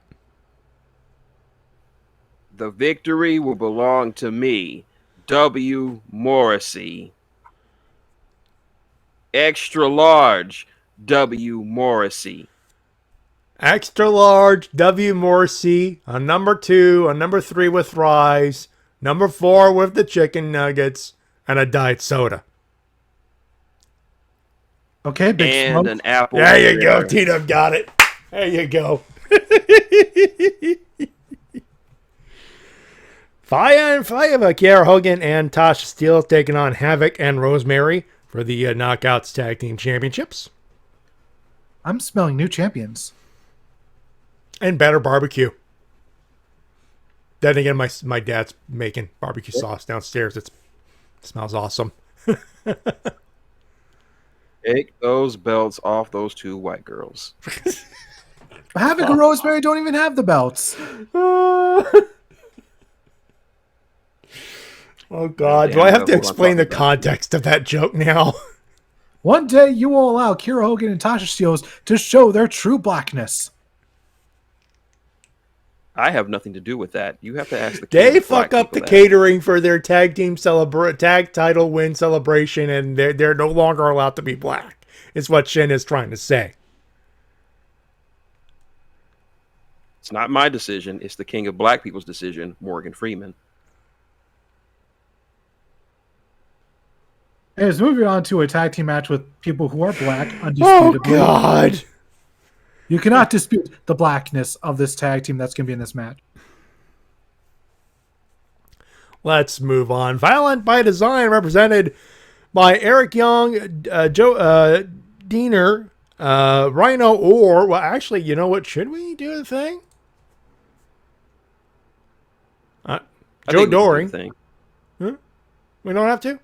The victory will belong to me, W. Morrissey. Extra large, W. Morrissey. Extra large W. Morrissey. A number 2, a number 3 with fries, number 4 with the chicken nuggets, and a diet soda. Okay, Big And Smoke. an apple. There you go. T-Dub got it. There you go. Fire Kiera Hogan and Tasha Steelz taking on Havoc and Rosemary for the Knockouts Tag Team Championships. I'm smelling new champions. And better barbecue. Then again, my dad's making barbecue sauce downstairs. It smells awesome. Take those belts off those two white girls. Havoc and Rosemary don't even have the belts. Oh, God. Do I have to explain the context of that joke now? One day you will allow Kiera Hogan and Tasha Steelz to show their true blackness. I have nothing to do with that. You have to ask the They King of fuck Black up the people that. catering for their tag team tag title win celebration, and they're no longer allowed to be black. Is what Shin is trying to say. It's not my decision. It's the King of Black people's decision, Morgan Freeman. Anyways, moving on to a tag team match with people who are black, Oh undisputably. God! You cannot dispute the blackness of this tag team that's going to be in this match. Let's move on. Violent by Design, represented by Eric Young, Joe Diener, Rhino, or well, actually, you know what? Should we do the thing? I Joe think we can do Doring. the thing. We don't have to.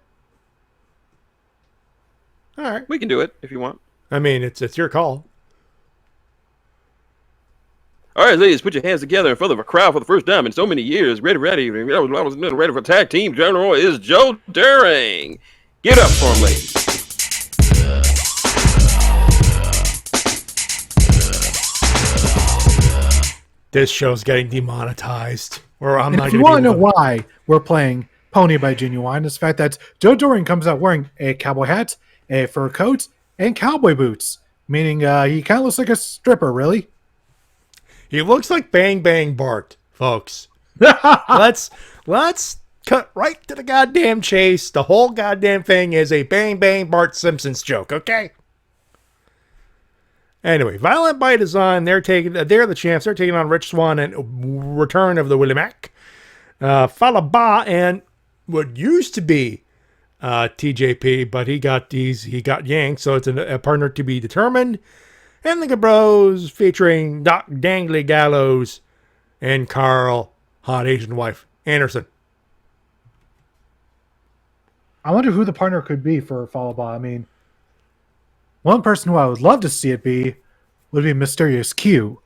All right. We can do it if you want. I mean, it's your call. All right, ladies, put your hands together in front of a crowd for the first time in so many years. Ready. I was ready for tag team. General is Joe Doring. Get up for him, ladies. This show's getting demonetized. Or I'm And not if you going want to to know why we're playing Pony by Genuine, it's the fact that Joe Doring comes out wearing a cowboy hat, a fur coat, and cowboy boots, meaning he kind of looks like a stripper, really. He looks like Bang Bang Bart, folks. let's cut right to the goddamn chase. The whole goddamn thing is a Bang Bang Bart Simpsons joke, okay? Anyway, Violent by Design, they're the champs. They're taking on Rich Swann and Return of the Willie Mac. Falaba and what used to be TJP, but he got yanked, so it's a partner to be determined. And the Bros featuring Doc Dangly Gallows and Carl, hot Asian wife, Anderson. I wonder who the partner could be for Falaba. I mean, one person who I would love to see it be would be Mysterious Q.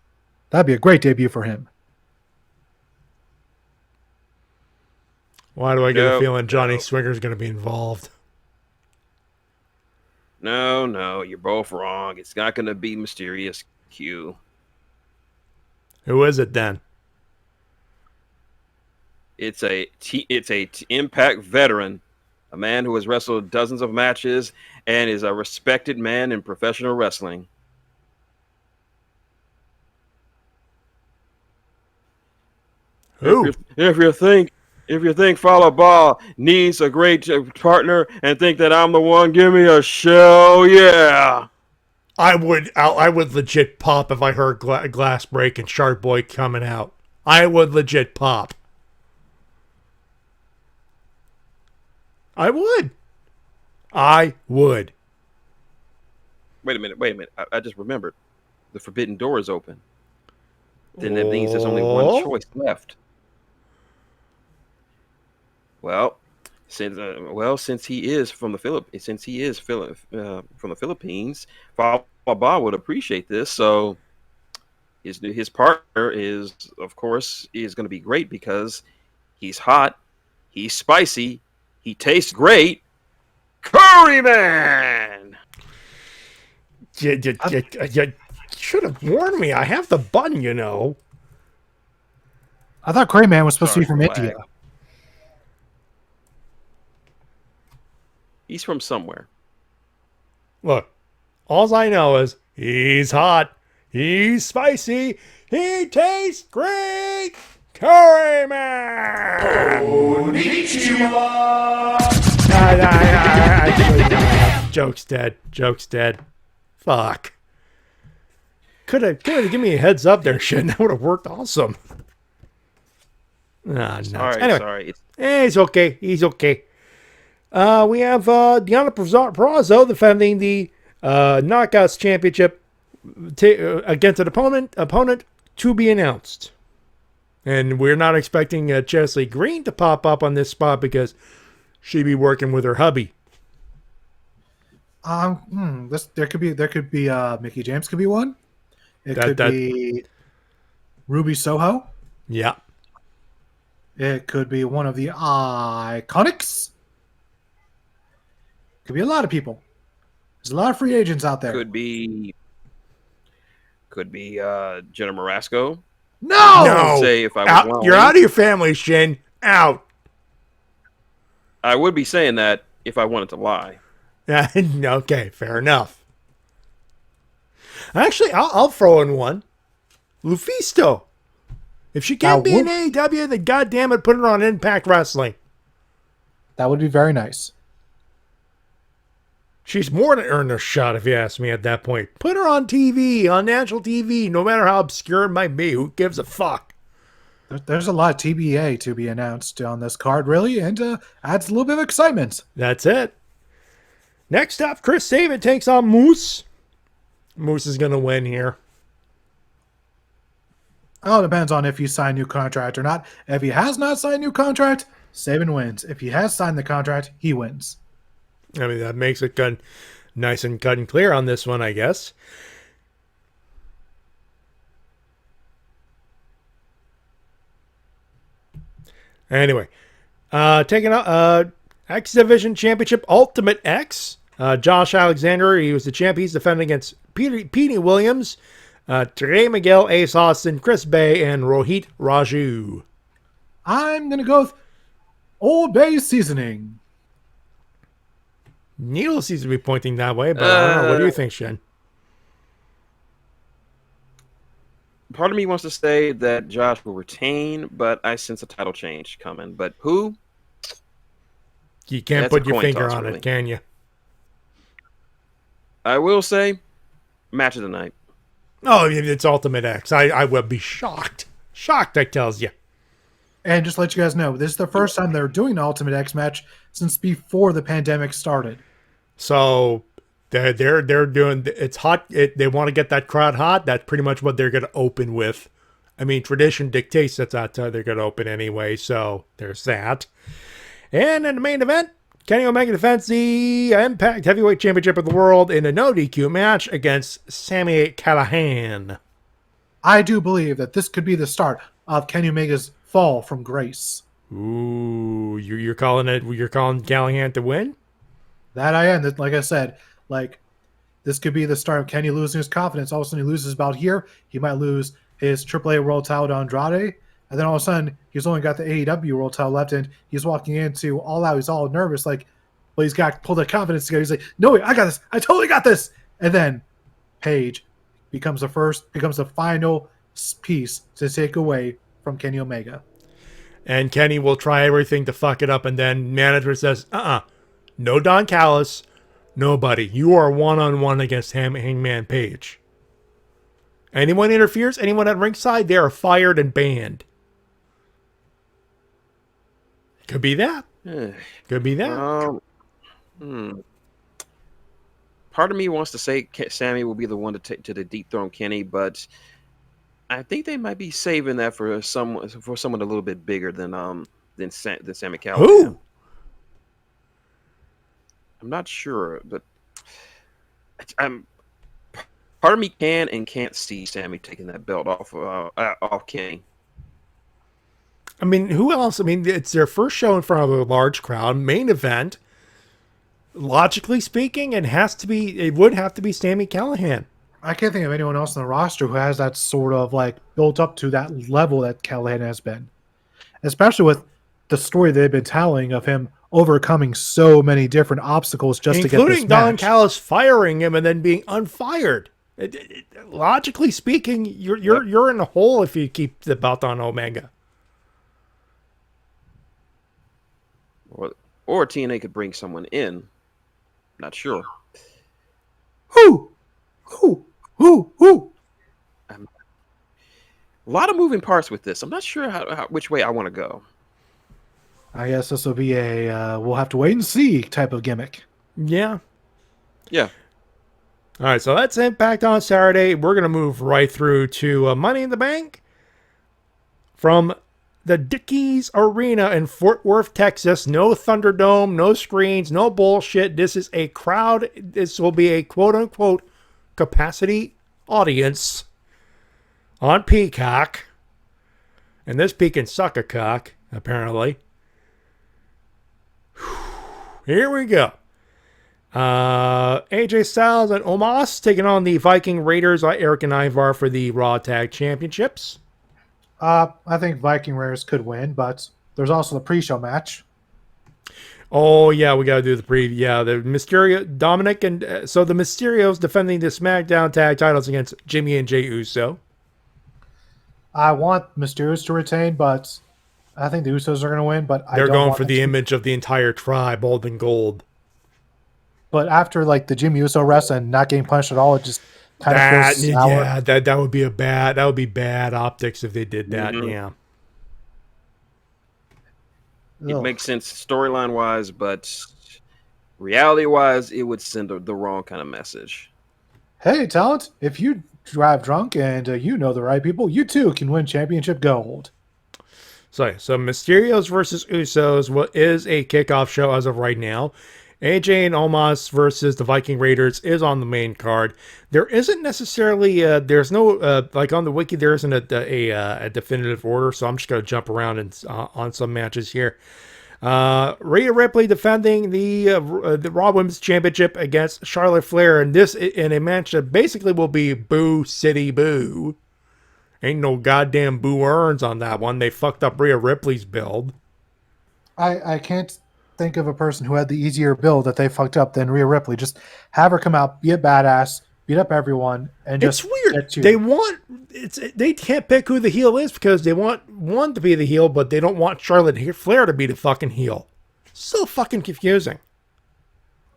That'd be a great debut for him. Why do I get a Nope, feeling Johnny nope. Swinger's going to be involved? No, you're both wrong. It's not going to be Mysterious Q. Who is it then? It's a Impact veteran, a man who has wrestled dozens of matches and is a respected man in professional wrestling. Who? If you think Falaba needs a great partner and think that I'm the one, give me a show, yeah. I would legit pop if I heard Glass Break and Shark Boy coming out. I would legit pop. I would. Wait a minute. I just remembered. The forbidden door is open. Then that means there's only one choice left. Well, since he is from the Philippines, Falaba would appreciate this. So his partner is going to be great because he's hot, he's spicy, he tastes great. Curry Man. You should have warned me. I have the button, you know. I thought Crayman was supposed to be from Sorry, India. He's from somewhere. Look, all I know is he's hot, he's spicy, he tastes great. Curry Man. Joke's dead. Fuck. Could have given me a heads up there, shit. That would have worked awesome. Nah, nuts. Anyway, Sorry. he's okay. We have Deonna Purrazzo defending the Knockouts Championship against an opponent to be announced. And we're not expecting Chesley Green to pop up on this spot because she'd be working with her hubby. There could be Mickey James could be one. It could be Ruby Soho. Yeah. It could be one of the Iconics. Could be a lot of people. There's a lot of free agents out there. Could be Jenna Morasco. No. Say if I was out, lying. you're out of your family, Shin. Out. I would be saying that if I wanted to lie. Yeah. Okay. Fair enough. Actually, I'll throw in one. Lufisto. If she can't be in AEW, then goddamn it, put her on Impact Wrestling. That would be very nice. She's more than earned her shot, if you ask me at that point. Put her on TV, on national TV, no matter how obscure it might be. Who gives a fuck? There's a lot of TBA to be announced on this card, really, and adds a little bit of excitement. That's it. Next up, Chris Sabin takes on Moose. Moose is going to win here. It all depends on if he signed a new contract or not. If he has not signed a new contract, Sabin wins. If he has signed the contract, he wins. I mean, that makes it good, nice and cut and clear on this one, I guess. Anyway, taking out X Division Championship Ultimate X. Josh Alexander, he was the champ. He's defending against Petey Williams, Trey Miguel, Ace Austin, Chris Bay, and Rohit Raju. I'm going to go with Old Bay Seasoning. Needle seems to be pointing that way, but I don't know. What do you think, Shin? Part of me wants to say that Josh will retain, but I sense a title change coming. But who? You can't That's a put your coin finger toss, on really. it, can you? I will say, match of the night. Oh, it's Ultimate X. I would be shocked. Shocked, I tells you. And just to let you guys know, this is the first time they're doing an Ultimate X match since before the pandemic started. So they're doing it's hot. They want to get that crowd hot. That's pretty much what they're going to open with. I mean, tradition dictates that's how they're going to open anyway. So there's that. And in the main event, Kenny Omega defends the Impact Heavyweight Championship of the World in a no DQ match against Sami Callihan. I do believe that this could be the start of Kenny Omega's fall from grace. Ooh, you're calling it? You're calling Callihan to win? That I am. Like I said, like this could be the start of Kenny losing his confidence. All of a sudden, he loses about here. He might lose his AAA World Title to Andrade, and then all of a sudden, he's only got the AEW World Title left, and he's walking into All Out. He's all nervous, like, well, he's got to pull the confidence together. He's like, "No, I got this. I totally got this." And then Paige becomes the final piece to take away from Kenny Omega. And Kenny will try everything to fuck it up, and then management says, no Don Callis, nobody. You are one-on-one against Hangman Page. Anyone interferes, anyone at ringside, they are fired and banned. Could be that. Could be that. Part of me wants to say Sammy will be the one to take to the deep throne Kenny, but I think they might be saving that for someone a little bit bigger than Sami Callihan. Who? I'm not sure, but part of me can and can't see Sammy taking that belt off Kenny. I mean, who else? I mean, it's their first show in front of a large crowd, main event. Logically speaking, it would have to be Sami Callihan. I can't think of anyone else on the roster who has that sort of like built up to that level that Callihan has been, especially with the story they've been telling of him overcoming so many different obstacles just to get this match. Including Don Callis firing him and then being unfired. Logically speaking, you're in a hole if you keep the belt on Omega. Or TNA could bring someone in. Not sure. Who? A lot of moving parts with this. I'm not sure which way I want to go. I guess this will be a we'll have to wait and see type of gimmick. Yeah. Yeah. All right, so that's Impact on Saturday. We're going to move right through to Money in the Bank from the Dickies Arena in Fort Worth, Texas. No Thunderdome, no screens, no bullshit. This is a crowd. This will be a quote-unquote capacity audience on Peacock. And this Peak can suck a cock, apparently. Here we go. AJ Styles and Omos taking on the Viking Raiders, Eric and Ivar, for the Raw Tag Championships. I think Viking Raiders could win, but there's also the pre-show match. Oh, yeah, we got to do the the Mysterio, Dominic, and so the Mysterios defending the SmackDown Tag titles against Jimmy and Jey Uso. I want Mysterios to retain, but I think the Usos are going to win. But they're going for the image of the entire tribe, old and gold. But after like the Jimmy Uso rest and not getting punched at all, it just kind of feels sour. Yeah, that would be bad optics if they did that. Mhm. Yeah. It Ugh. makes sense storyline wise, but reality wise, it would send the wrong kind of message. Hey, talent! If you drive drunk and you know the right people, you too can win championship gold. So Mysterios versus Usos is a kickoff show as of right now. AJ and Omos versus the Viking Raiders is on the main card. There isn't necessarily there's no like on the wiki there isn't a definitive order, so I'm just gonna jump around and on some matches here. Rhea Ripley defending the Raw Women's Championship against Charlotte Flair, and this in a match that basically will be Boo City Boo. Ain't no goddamn Boo Earns on that one. They fucked up Rhea Ripley's build. I can't think of a person who had the easier build that they fucked up than Rhea Ripley. Just have her come out, be a badass, beat up everyone, and just It's weird. get you. They can't pick who the heel is because they want one to be the heel, but they don't want Charlotte Flair to be the fucking heel. So fucking confusing.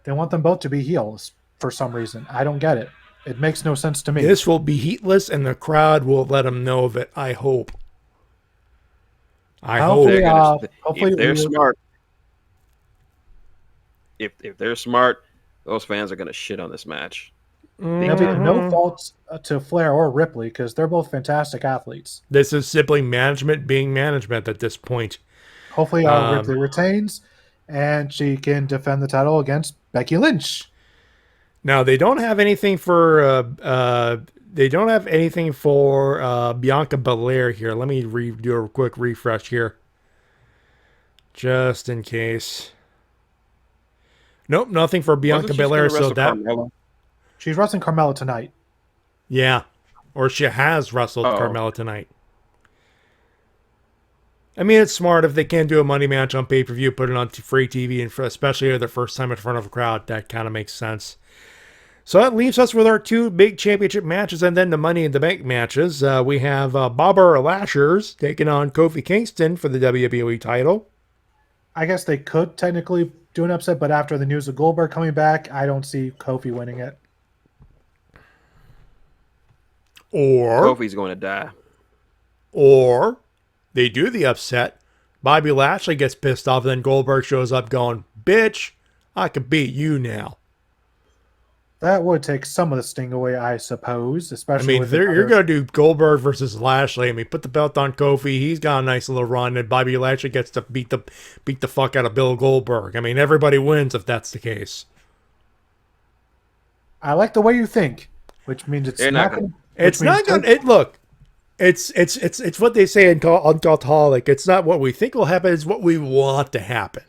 They want them both to be heels for some reason. I don't get it. It makes no sense to me. This will be heatless, and the crowd will let them know of it. I hope. Hopefully, If they're smart, if they're smart, those fans are gonna shit on this match. There'll be no faults to Flair or Ripley because they're both fantastic athletes. This is simply management being management at this point. Hopefully, Ripley retains, and she can defend the title against Becky Lynch. Now they don't have anything for Bianca Belair here. Let me do a quick refresh here, just in case. Nope, nothing for Bianca Belair. So that Carmella? She's wrestling Carmella tonight. Yeah, or she has wrestled Carmella tonight. I mean, it's smart if they can do a money match on pay-per-view, put it on free TV, and especially their first time in front of a crowd. That kind of makes sense. So that leaves us with our two big championship matches and then the Money in the Bank matches. We have Bobber Lashers taking on Kofi Kingston for the WWE title. I guess they could technically do an upset, but after the news of Goldberg coming back, I don't see Kofi winning it. Or Kofi's going to die. Or they do the upset. Bobby Lashley gets pissed off, and then Goldberg shows up going, "Bitch, I could beat you now." That would take some of the sting away, I suppose. Especially, you're going to do Goldberg versus Lashley. I mean, put the belt on Kofi. He's got a nice little run, and Bobby Lashley gets to beat the fuck out of Bill Goldberg. I mean, everybody wins if that's the case. I like the way you think, which means it's not going. It's not going. Look, it's what they say in Cultaholic. It's not what we think will happen. It's what we want to happen.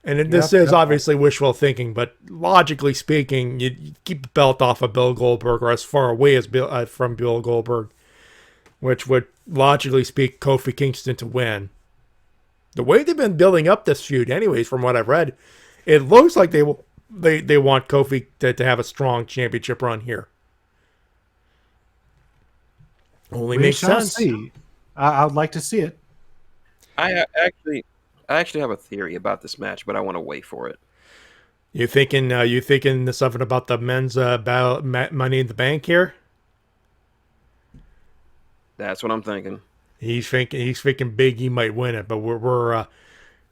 And this is obviously wishful thinking, but logically speaking, you keep the belt off of Bill Goldberg or as far away as from Bill Goldberg, which would logically speak Kofi Kingston to win. The way they've been building up this feud, anyways, from what I've read, it looks like they want Kofi to have a strong championship run here. Only makes sense. See. I would like to see it. I actually have a theory about this match, but I want to wait for it. You thinking something about the men's Money in the Bank here? That's what I'm thinking. He's thinking Big E might win it, but we're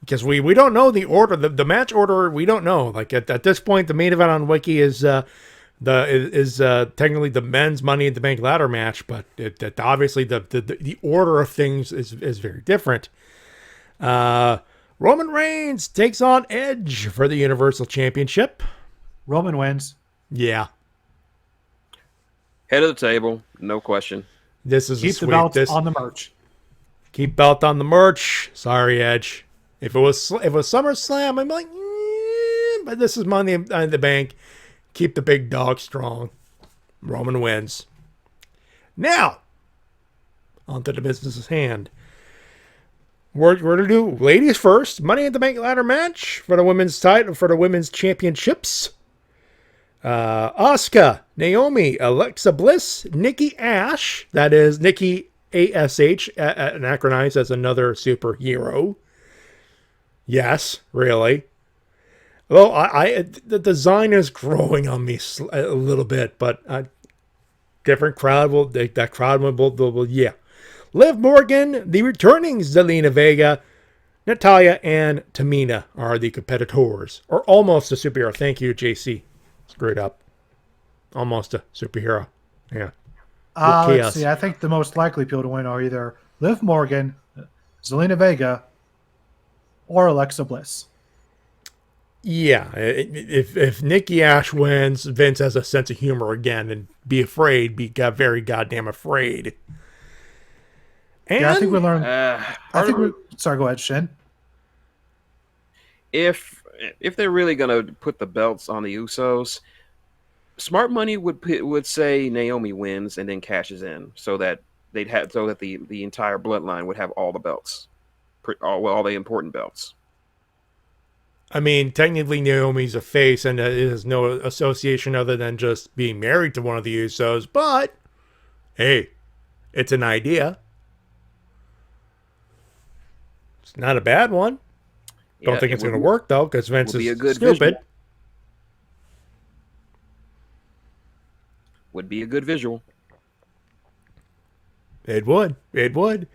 because we don't know the order, the match order. We don't know. Like at this point, the main event on Wiki is technically the men's Money in the Bank ladder match, but obviously the order of things is very different. Roman Reigns takes on Edge for the Universal Championship. Roman wins. Yeah. Head of the table, no question. This is keep the belt on the merch. Keep belt on the merch. Sorry, Edge. If it was SummerSlam, I'm like, but this is Money in the Bank. Keep the big dog strong. Roman wins. Now, onto the business at hand. We're going to do ladies first. Money in the Bank ladder match for the women's title, for the women's championships. Asuka, Naomi, Alexa Bliss, Nikki Ash. That is Nikki ASH, anachronized as another superhero. Yes, really. Well, the design is growing on me a little bit, but different crowd that crowd will yeah. Liv Morgan, the returning Zelina Vega, Natalia, and Tamina are the competitors, or almost a superhero. Thank you, JC. Screwed up. Almost a superhero. Yeah. Let's see. Chaos. I think the most likely people to win are either Liv Morgan, Zelina Vega, or Alexa Bliss. Yeah, if Nikki Ash wins, Vince has a sense of humor again, and be afraid, very goddamn afraid. And Yeah, I think we learned. Sorry, go ahead, Shin. If they're really gonna put the belts on the Usos, Smart Money would say Naomi wins and then cashes in, so that the entire bloodline would have all the belts, all the important belts. I mean, technically Naomi's a face, and it has no association other than just being married to one of the Usos. But hey, it's an idea. It's not a bad one. Don't think it's going to work though, because Vince is stupid. Visual. Would be a good visual. It would. It would.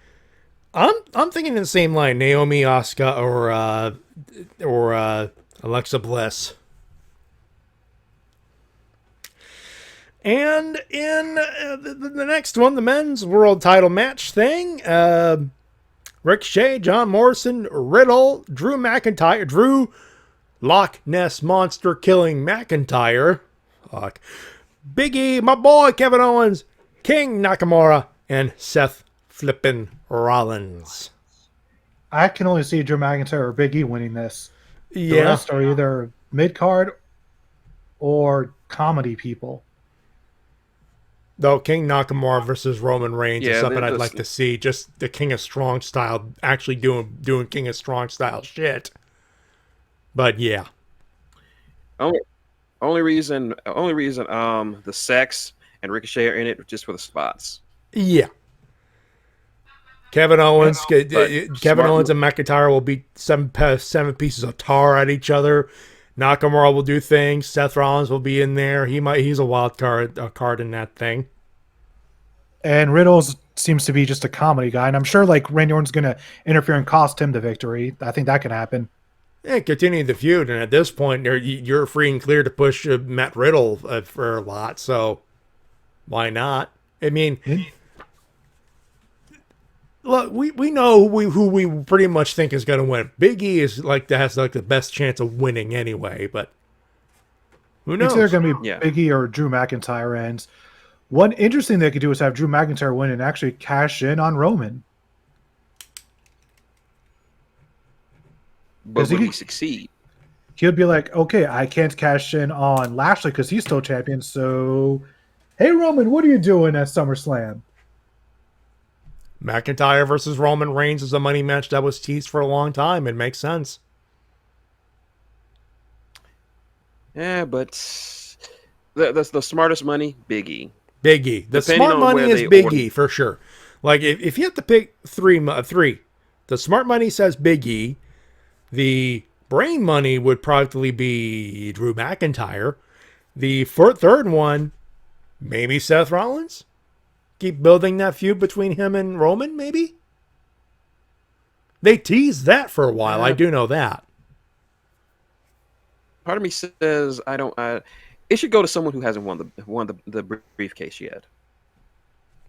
I'm thinking in the same line: Naomi, Asuka, or Alexa Bliss. And in the next one, the men's world title match thing, Ricochet, John Morrison, Riddle, Drew McIntyre, Drew Loch Ness Monster killing McIntyre, fuck, Big E, my boy Kevin Owens, King Nakamura, and Seth flippin' Rollins. I can only see Drew McIntyre or Big E winning this. The Yeah. rest are either mid-card or comedy people. Though King Nakamura versus Roman Reigns is something I'd like to see. Just the King of Strong style, actually doing King of Strong style shit. But yeah. Only reason, the Sex and Ricochet are in it just for the spots. Yeah. Kevin Owens and McIntyre will beat seven pieces of tar at each other. Nakamura will do things. Seth Rollins will be in there. He's a wild card in that thing. And Riddle seems to be just a comedy guy, and I'm sure like Randy Orton's going to interfere and cost him the victory. I think that can happen. Yeah, continue the feud, and at this point, you're free and clear to push Matt Riddle for a lot. So why not? I mean. Look, we know who we pretty much think is going to win. Big E has the best chance of winning anyway, but who knows? It's either going to be Big E or Drew McIntyre. And one interesting thing they could do is have Drew McIntyre win and actually cash in on Roman. But would he succeed? He would be like, okay, I can't cash in on Lashley because he's still champion. So, hey, Roman, what are you doing at SummerSlam? McIntyre versus Roman Reigns is a money match that was teased for a long time. It makes sense. Yeah, but that's the smartest money, Big E. Big E. The smart money is Big E for sure. Like if you have to pick three, the smart money says Big E. The brain money would probably be Drew McIntyre. The third one, maybe Seth Rollins. Keep building that feud between him and Roman, maybe? They teased that for a while. I do know that. Part of me says I don't. It should go to someone who hasn't won the briefcase yet.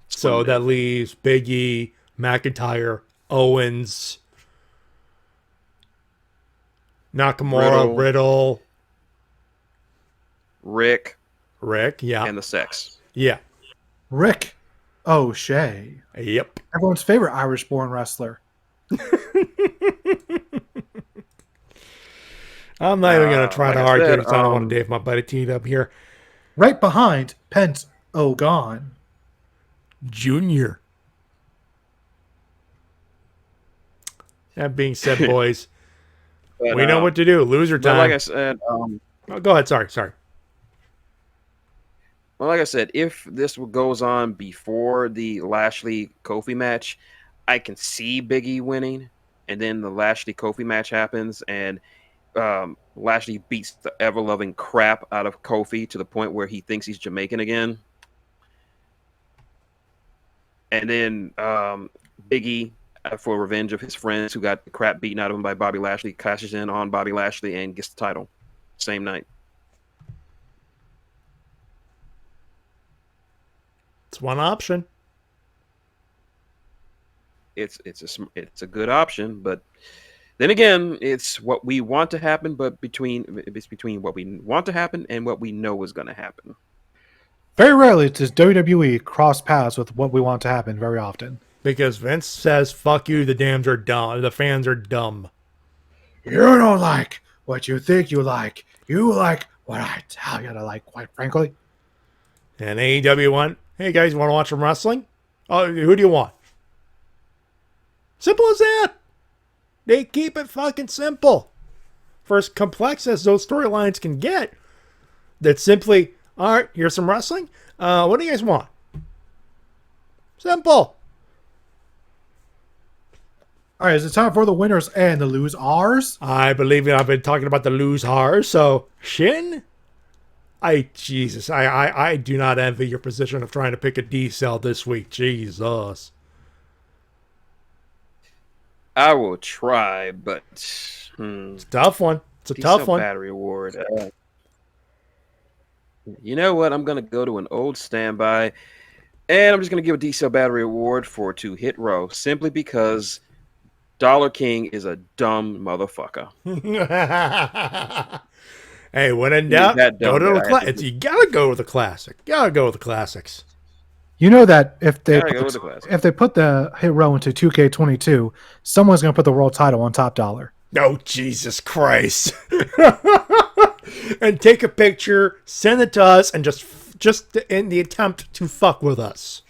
So that leaves Big E, McIntyre, Owens, Nakamura, Riddle, Rick, yeah, and the Sex. Yeah, Rick O'Shea. Yep. Everyone's favorite Irish-born wrestler. I'm not even going to try to argue because I don't want to Dave my buddy teed up here. Right behind Pence O'Gon. Junior. That being said, boys, we know what to do. Loser time. Like I said, go ahead. Sorry. Well, like I said, if this goes on before the Lashley-Kofi match, I can see Big E winning, and then the Lashley-Kofi match happens, and Lashley beats the ever-loving crap out of Kofi to the point where he thinks he's Jamaican again. And then Big E, for revenge of his friends who got the crap beaten out of him by Bobby Lashley, cashes in on Bobby Lashley and gets the title same night. It's one option. It's a good option, but then again, it's what we want to happen, but it's between what we want to happen and what we know is going to happen. Very rarely does WWE cross paths with what we want to happen very often. Because Vince says, fuck you, the dams are dumb. The fans are dumb. You don't like what you think you like. You like what I tell you to like, quite frankly. And AEW went, hey guys, you want to watch some wrestling? Oh, who do you want? Simple as that. They keep it fucking simple. For as complex as those storylines can get, that's simply, all right, here's some wrestling. What do you guys want? Simple. All right, is it time for the winners and the losers? I believe I've been talking about the losers. So, Shin, I do not envy your position of trying to pick a D cell this week. Jesus. I will try, but It's a tough one. It's a tough one. Battery award. You know what? I'm gonna go to an old standby, and I'm just gonna give a D-Cell Battery Award to Hit Row simply because Dollar King is a dumb motherfucker. Hey, when in doubt, go to the classics. You gotta go with the classic. Gotta go with the classics. You know that if they put the Hit Row into 2K22, someone's going to put the world title on Top Dollar. Oh, Jesus Christ. And take a picture, send it to us, and just in the attempt to fuck with us.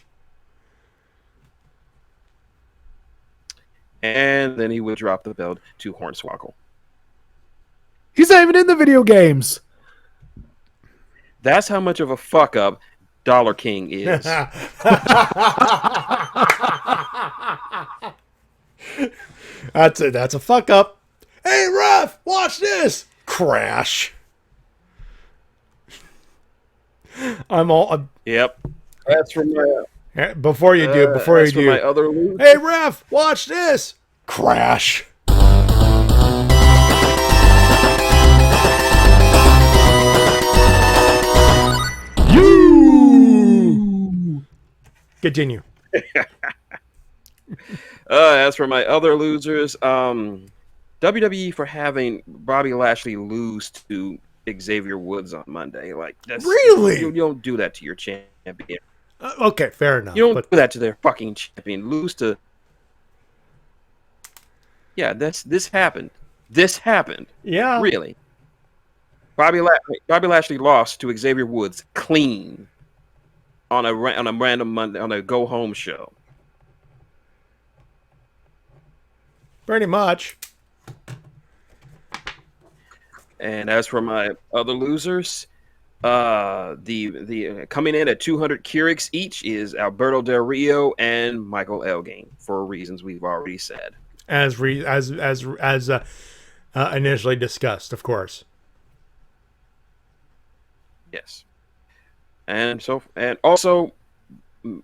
And then he would drop the belt to Hornswoggle. He's not even in the video games. That's how much of a fuck up Dollar King is. That's a fuck up. Hey, ref, watch this. Crash. Yep. That's from my. Before you do. My other loser. Hey, ref, watch this. Crash. Continue. As for my other losers, WWE for having Bobby Lashley lose to Xavier Woods on Monday. Like, really? You don't do that to your champion. Okay, fair enough. You don't do that to their fucking champion. Lose to. Yeah, this happened. This happened. Yeah. Really. Bobby Lashley lost to Xavier Woods clean on a random Monday on a go home show. Pretty much. And as for my other losers, the coming in at 200 Keurigs each is Alberto Del Rio and Michael Elgin for reasons we've already said. As initially discussed, of course. Yes. And also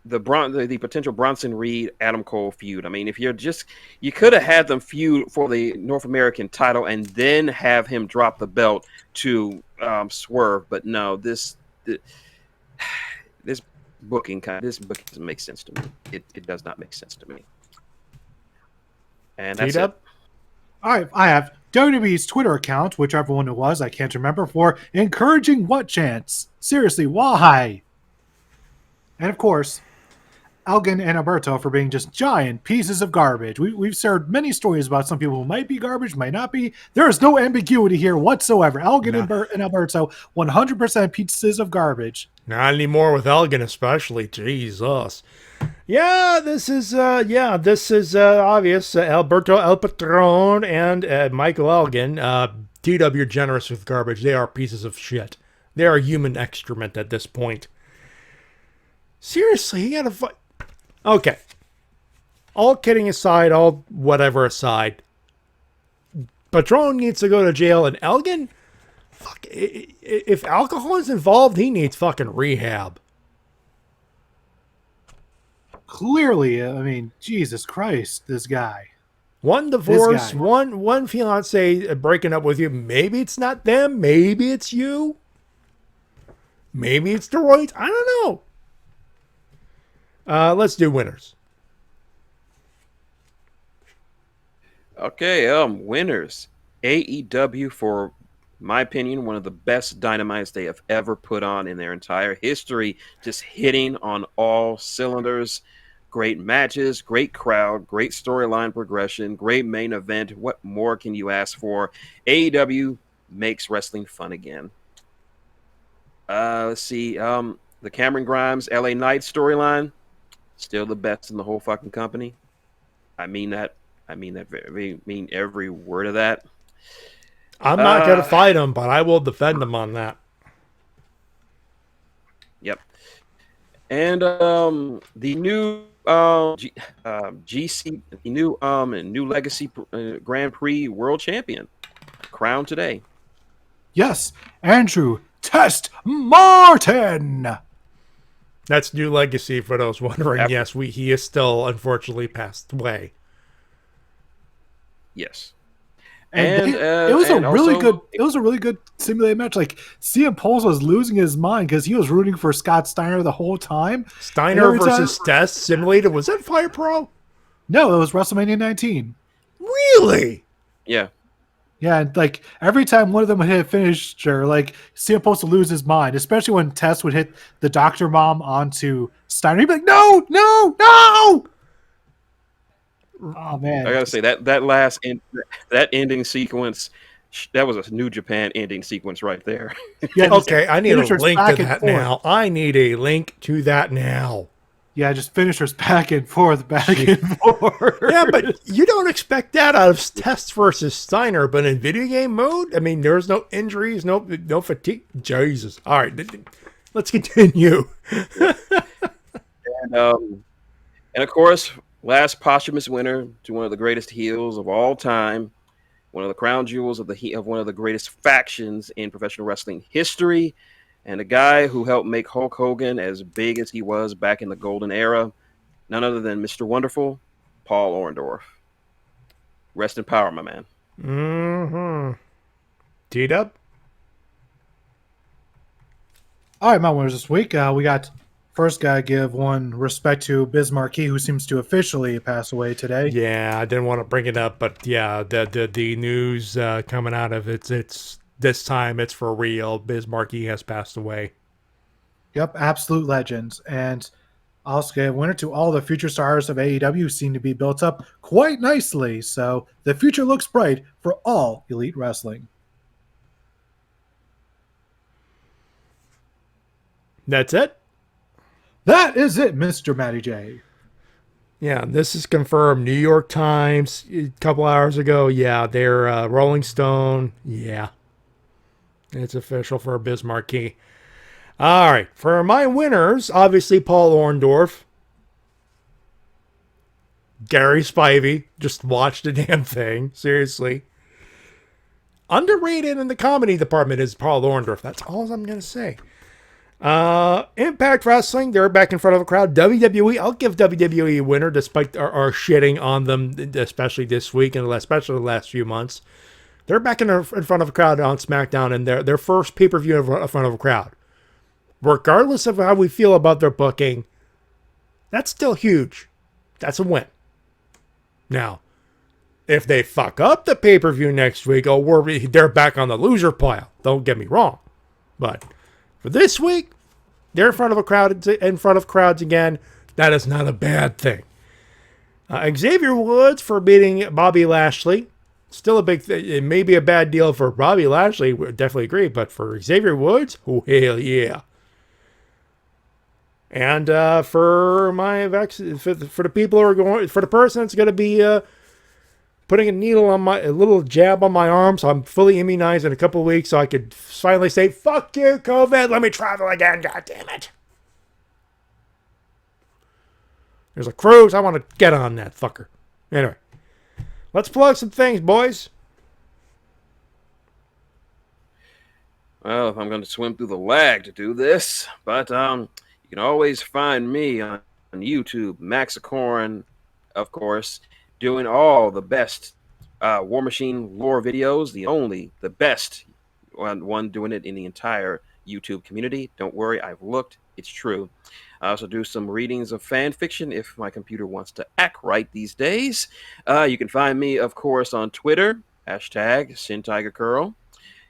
the potential Bronson Reed Adam Cole feud. I mean, if you could have had them feud for the North American title and then have him drop the belt to Swerve, but no, this booking doesn't make sense to me. It does not make sense to me. And that's it. All right, I have WWE's Twitter account, whichever one it was, I can't remember, for encouraging what chants? Seriously, why? And of course, Elgin and Alberto for being just giant pieces of garbage. We've shared many stories about some people who might be garbage, might not be. There is no ambiguity here whatsoever. Elgin and Alberto, 100% pieces of garbage. Not anymore with Elgin, especially. Jesus. Yeah, this is obvious. Alberto El Patron and Michael Elgin. TW are generous with garbage. They are pieces of shit. They are human excrement at this point. Seriously, he got a fight. Okay. All kidding aside, all whatever aside, Patron needs to go to jail, and Elgin, fuck, if alcohol is involved, he needs fucking rehab. Clearly, I mean, Jesus Christ, this guy. One divorce, one fiance breaking up with you. Maybe it's not them. Maybe it's you. Maybe it's Detroit. I don't know. Let's do winners. Okay, winners. AEW, for my opinion, one of the best Dynamites they have ever put on in their entire history. Just hitting on all cylinders. Great matches, great crowd, great storyline progression, great main event. What more can you ask for? AEW makes wrestling fun again. Let's see. The Cameron Grimes LA Knight storyline, still the best in the whole fucking company. I mean that every word of that. I'm not going to fight him, but I will defend him on that. Yep. And the new GC, the new Legacy Grand Prix World Champion, crowned today. Yes, Andrew Test Martin. That's New Legacy for those wondering. Yes, he is still unfortunately passed away. Yes. And it was a really good simulated match. Like CM Pulse was losing his mind because he was rooting for Scott Steiner the whole time. Steiner versus Test simulated. Was that Fire Pro? No, it was WrestleMania 19. Really? Yeah. Yeah, and like every time one of them would hit a finisher, like CM Pulse would lose his mind, especially when Test would hit the Doctor Bomb onto Steiner. He'd be like, "No, no, no!" Oh man! I gotta say that ending sequence, that was a New Japan ending sequence right there. Yeah. Okay, I need a link to that now. I need a link to that now. Yeah, just finishers back and forth. Yeah, but you don't expect that out of Test versus Steiner. But in video game mode, I mean, there's no injuries, no fatigue. Jesus. All right, let's continue. And of course, last posthumous winner to one of the greatest heels of all time, one of the crown jewels of one of the greatest factions in professional wrestling history, and a guy who helped make Hulk Hogan as big as he was back in the golden era, none other than Mr. Wonderful, Paul Orndorff. Rest in power, my man. Mm-hmm. T-Dub? All right, my winners this week. We got first guy give one respect to Biz Marquis, who seems to officially pass away today. Yeah, I didn't want to bring it up, but yeah, the news coming out of it's this time it's for real. Biz Marquis has passed away. Yep, absolute legends. And also give winner to all the future stars of AEW seem to be built up quite nicely. So the future looks bright for all Elite Wrestling. That's it? That is it, Mr. Matty J. Yeah, this is confirmed. New York Times a couple hours ago. Yeah, they're Rolling Stone. Yeah. It's official for Biz Marquis. All right. For my winners, obviously Paul Orndorff. Gary Spivey. Just watch the damn thing. Seriously. Underrated in the comedy department is Paul Orndorff. That's all I'm going to say. Impact Wrestling, they're back in front of a crowd. WWE, I'll give WWE a winner despite our shitting on them, especially this week and especially the last few months. They're back in front of a crowd on SmackDown and their first pay-per-view in front of a crowd. Regardless of how we feel about their booking, that's still huge. That's a win. Now, if they fuck up the pay-per-view next week, they're back on the loser pile. Don't get me wrong. But for this week, they're in front of crowds again. That is not a bad thing. Xavier Woods for beating Bobby Lashley. Still a big thing. It may be a bad deal for Bobby Lashley. We definitely agree. But for Xavier Woods, oh, hell yeah. And for the people who are going, for the person that's going to be putting a little jab on my arm, so I'm fully immunized in a couple of weeks, so I could finally say, fuck you, COVID, let me travel again, god damn it. There's a cruise, I want to get on that fucker. Anyway, let's plug some things, boys. Well, if I'm going to swim through the lag to do this, but you can always find me on YouTube, Maxicorn, of course, doing all the best War Machine lore videos, the best one doing it in the entire YouTube community. Don't worry, I've looked, it's true. I also do some readings of fan fiction if my computer wants to act right these days. You can find me, of course, on Twitter, hashtag Shintigercurl.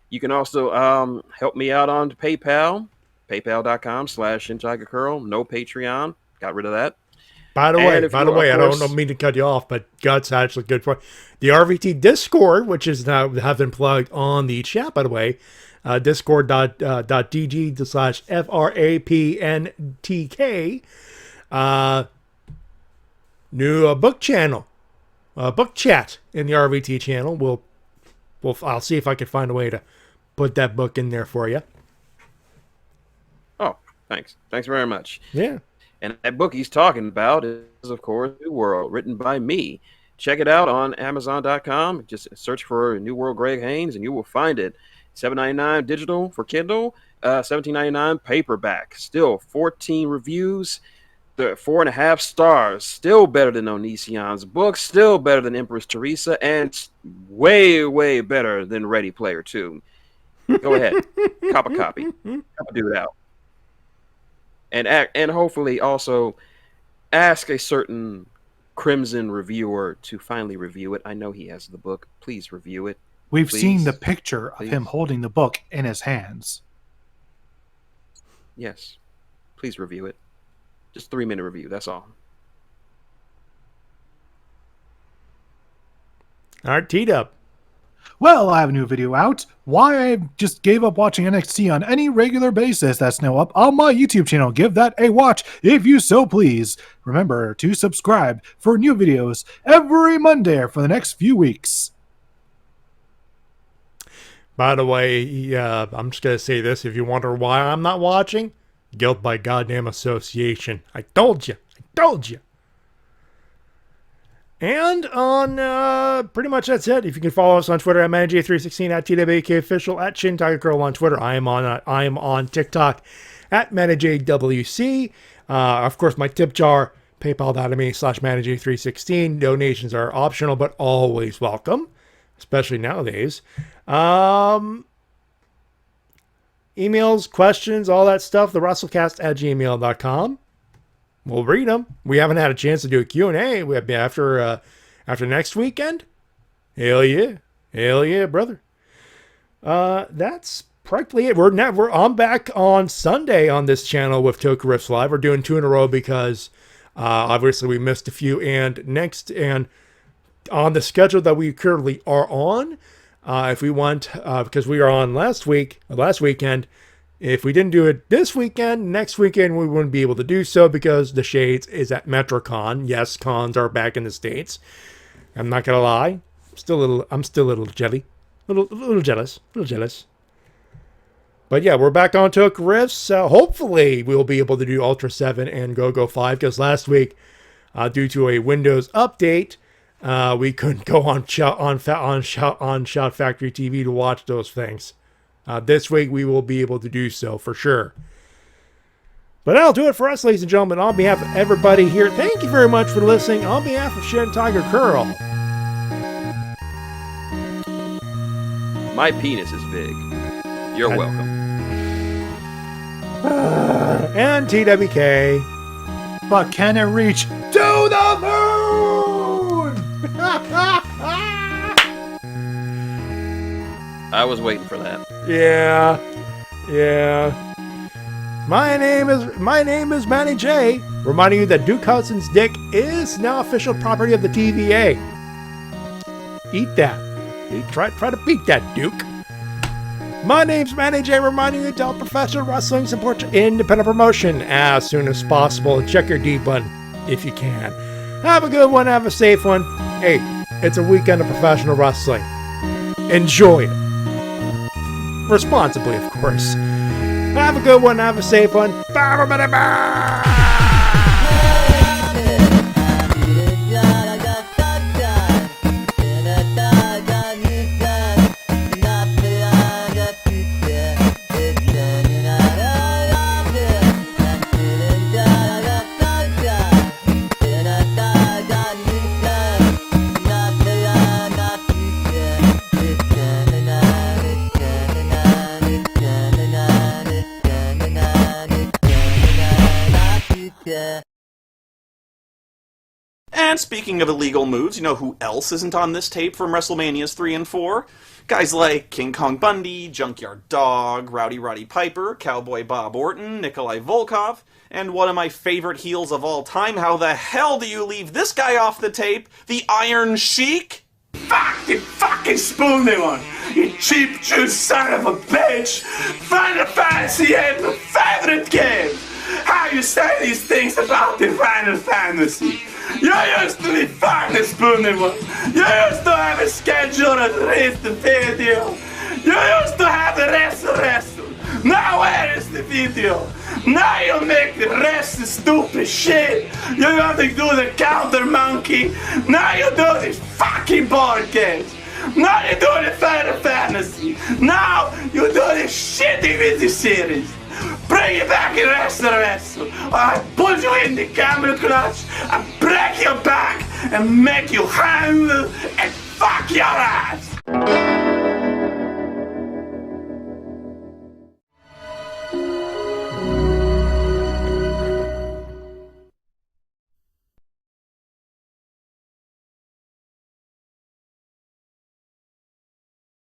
You can also help me out on PayPal, paypal.com/Shintigercurl. No Patreon. Got rid of that. By the way, I don't mean to cut you off, but Gut's actually good for the RVT Discord, which is now have been plugged on the chat, by the way. Discord.gg/FRAPNTK. New book channel, book chat in the RVT channel. I'll see if I can find a way to put that book in there for you. Oh, thanks. Thanks very much. Yeah. And that book he's talking about is, of course, New World, written by me. Check it out on Amazon.com. Just search for New World Greg Haynes, and you will find it. $7.99 digital for Kindle, $17.99 paperback. Still 14 reviews, 4.5 stars. Still better than Onision's book. Still better than Empress Teresa, and way, way better than Ready Player 2. Go ahead, cop a copy, do it out. And hopefully also ask a certain Crimson reviewer to finally review it. I know he has the book. Please review it. We've seen the picture of him holding the book in his hands. Yes. Please review it. Just 3-minute review. That's all. All right, T-Dub. Well, I have a new video out. Why I just gave up watching NXT on any regular basis. That's now up on my YouTube channel. Give that a watch if you so please. Remember to subscribe for new videos every Monday for the next few weeks. By the way, I'm just going to say this. If you wonder why I'm not watching, guilt by goddamn association. I told you. And on pretty much that's it. If you can follow us on Twitter at ManaJ316, at TWKOfficial, at Shintigercurl on Twitter. I am on TikTok at ManaJWC. Of course, my tip jar, paypal.me/ManaJ316. Donations are optional, but always welcome, especially nowadays. Emails, questions, all that stuff, the Wrestle-Cast@gmail.com. We'll read them. We haven't had a chance to do a Q&A after next weekend. Hell yeah, brother. That's practically it. I'm back on Sunday on this channel with Toku Riffs Live. We're doing 2 in a row because obviously we missed a few. And on the schedule that we currently are on, if we want, because we are on last weekend. If we didn't do it this weekend, next weekend we wouldn't be able to do so because the Shades is at MetroCon. Yes, cons are back in the States. I'm not gonna lie, I'm still a little jealous. But yeah, we're back on Toku Riffs. Hopefully we'll be able to do Ultra 7 and GoGo 5 because last week, due to a Windows update, we couldn't go on Shout Factory TV to watch those things. This week we will be able to do so for sure. But that'll do it for us, ladies and gentlemen. On behalf of everybody here, thank you very much for listening. On behalf of Shintigercurl. My penis is big. You're welcome. And TWK. But can it reach to the moon? I was waiting for that. Yeah. My name is Matty J. Reminding you that Duke Hudson's dick is now official property of the TVA. Eat that. Try to beat that, Duke. My name's Matty J. Reminding you to help professional wrestling support your independent promotion as soon as possible. And check your D button if you can. Have a good one. Have a safe one. Hey, it's a weekend of professional wrestling. Enjoy it. Responsibly, of course. Have a good one. Have a safe one. Bye. And speaking of illegal moves, you know who else isn't on this tape from WrestleManias 3 and 4? Guys like King Kong Bundy, Junkyard Dog, Rowdy Roddy Piper, Cowboy Bob Orton, Nikolai Volkov, and one of my favorite heels of all time. How the hell do you leave this guy off the tape? The Iron Sheik? Fuck the fucking spoony one! You cheap juice son of a bitch! Final Fantasy ain't my favorite game! How you say these things about the Final Fantasy? You used to be fucking spoony one! You used to have a schedule and release the video! You used to have the wrestle! Now where is the video? Now you make the rest of stupid shit! You want to do the counter monkey! Now you do these fucking board games! Now you do the Final Fantasy! Now you do the shitty video series! Bring it back in wrestle! Or I put you in the camera clutch and break your back and make you handle and fuck your ass!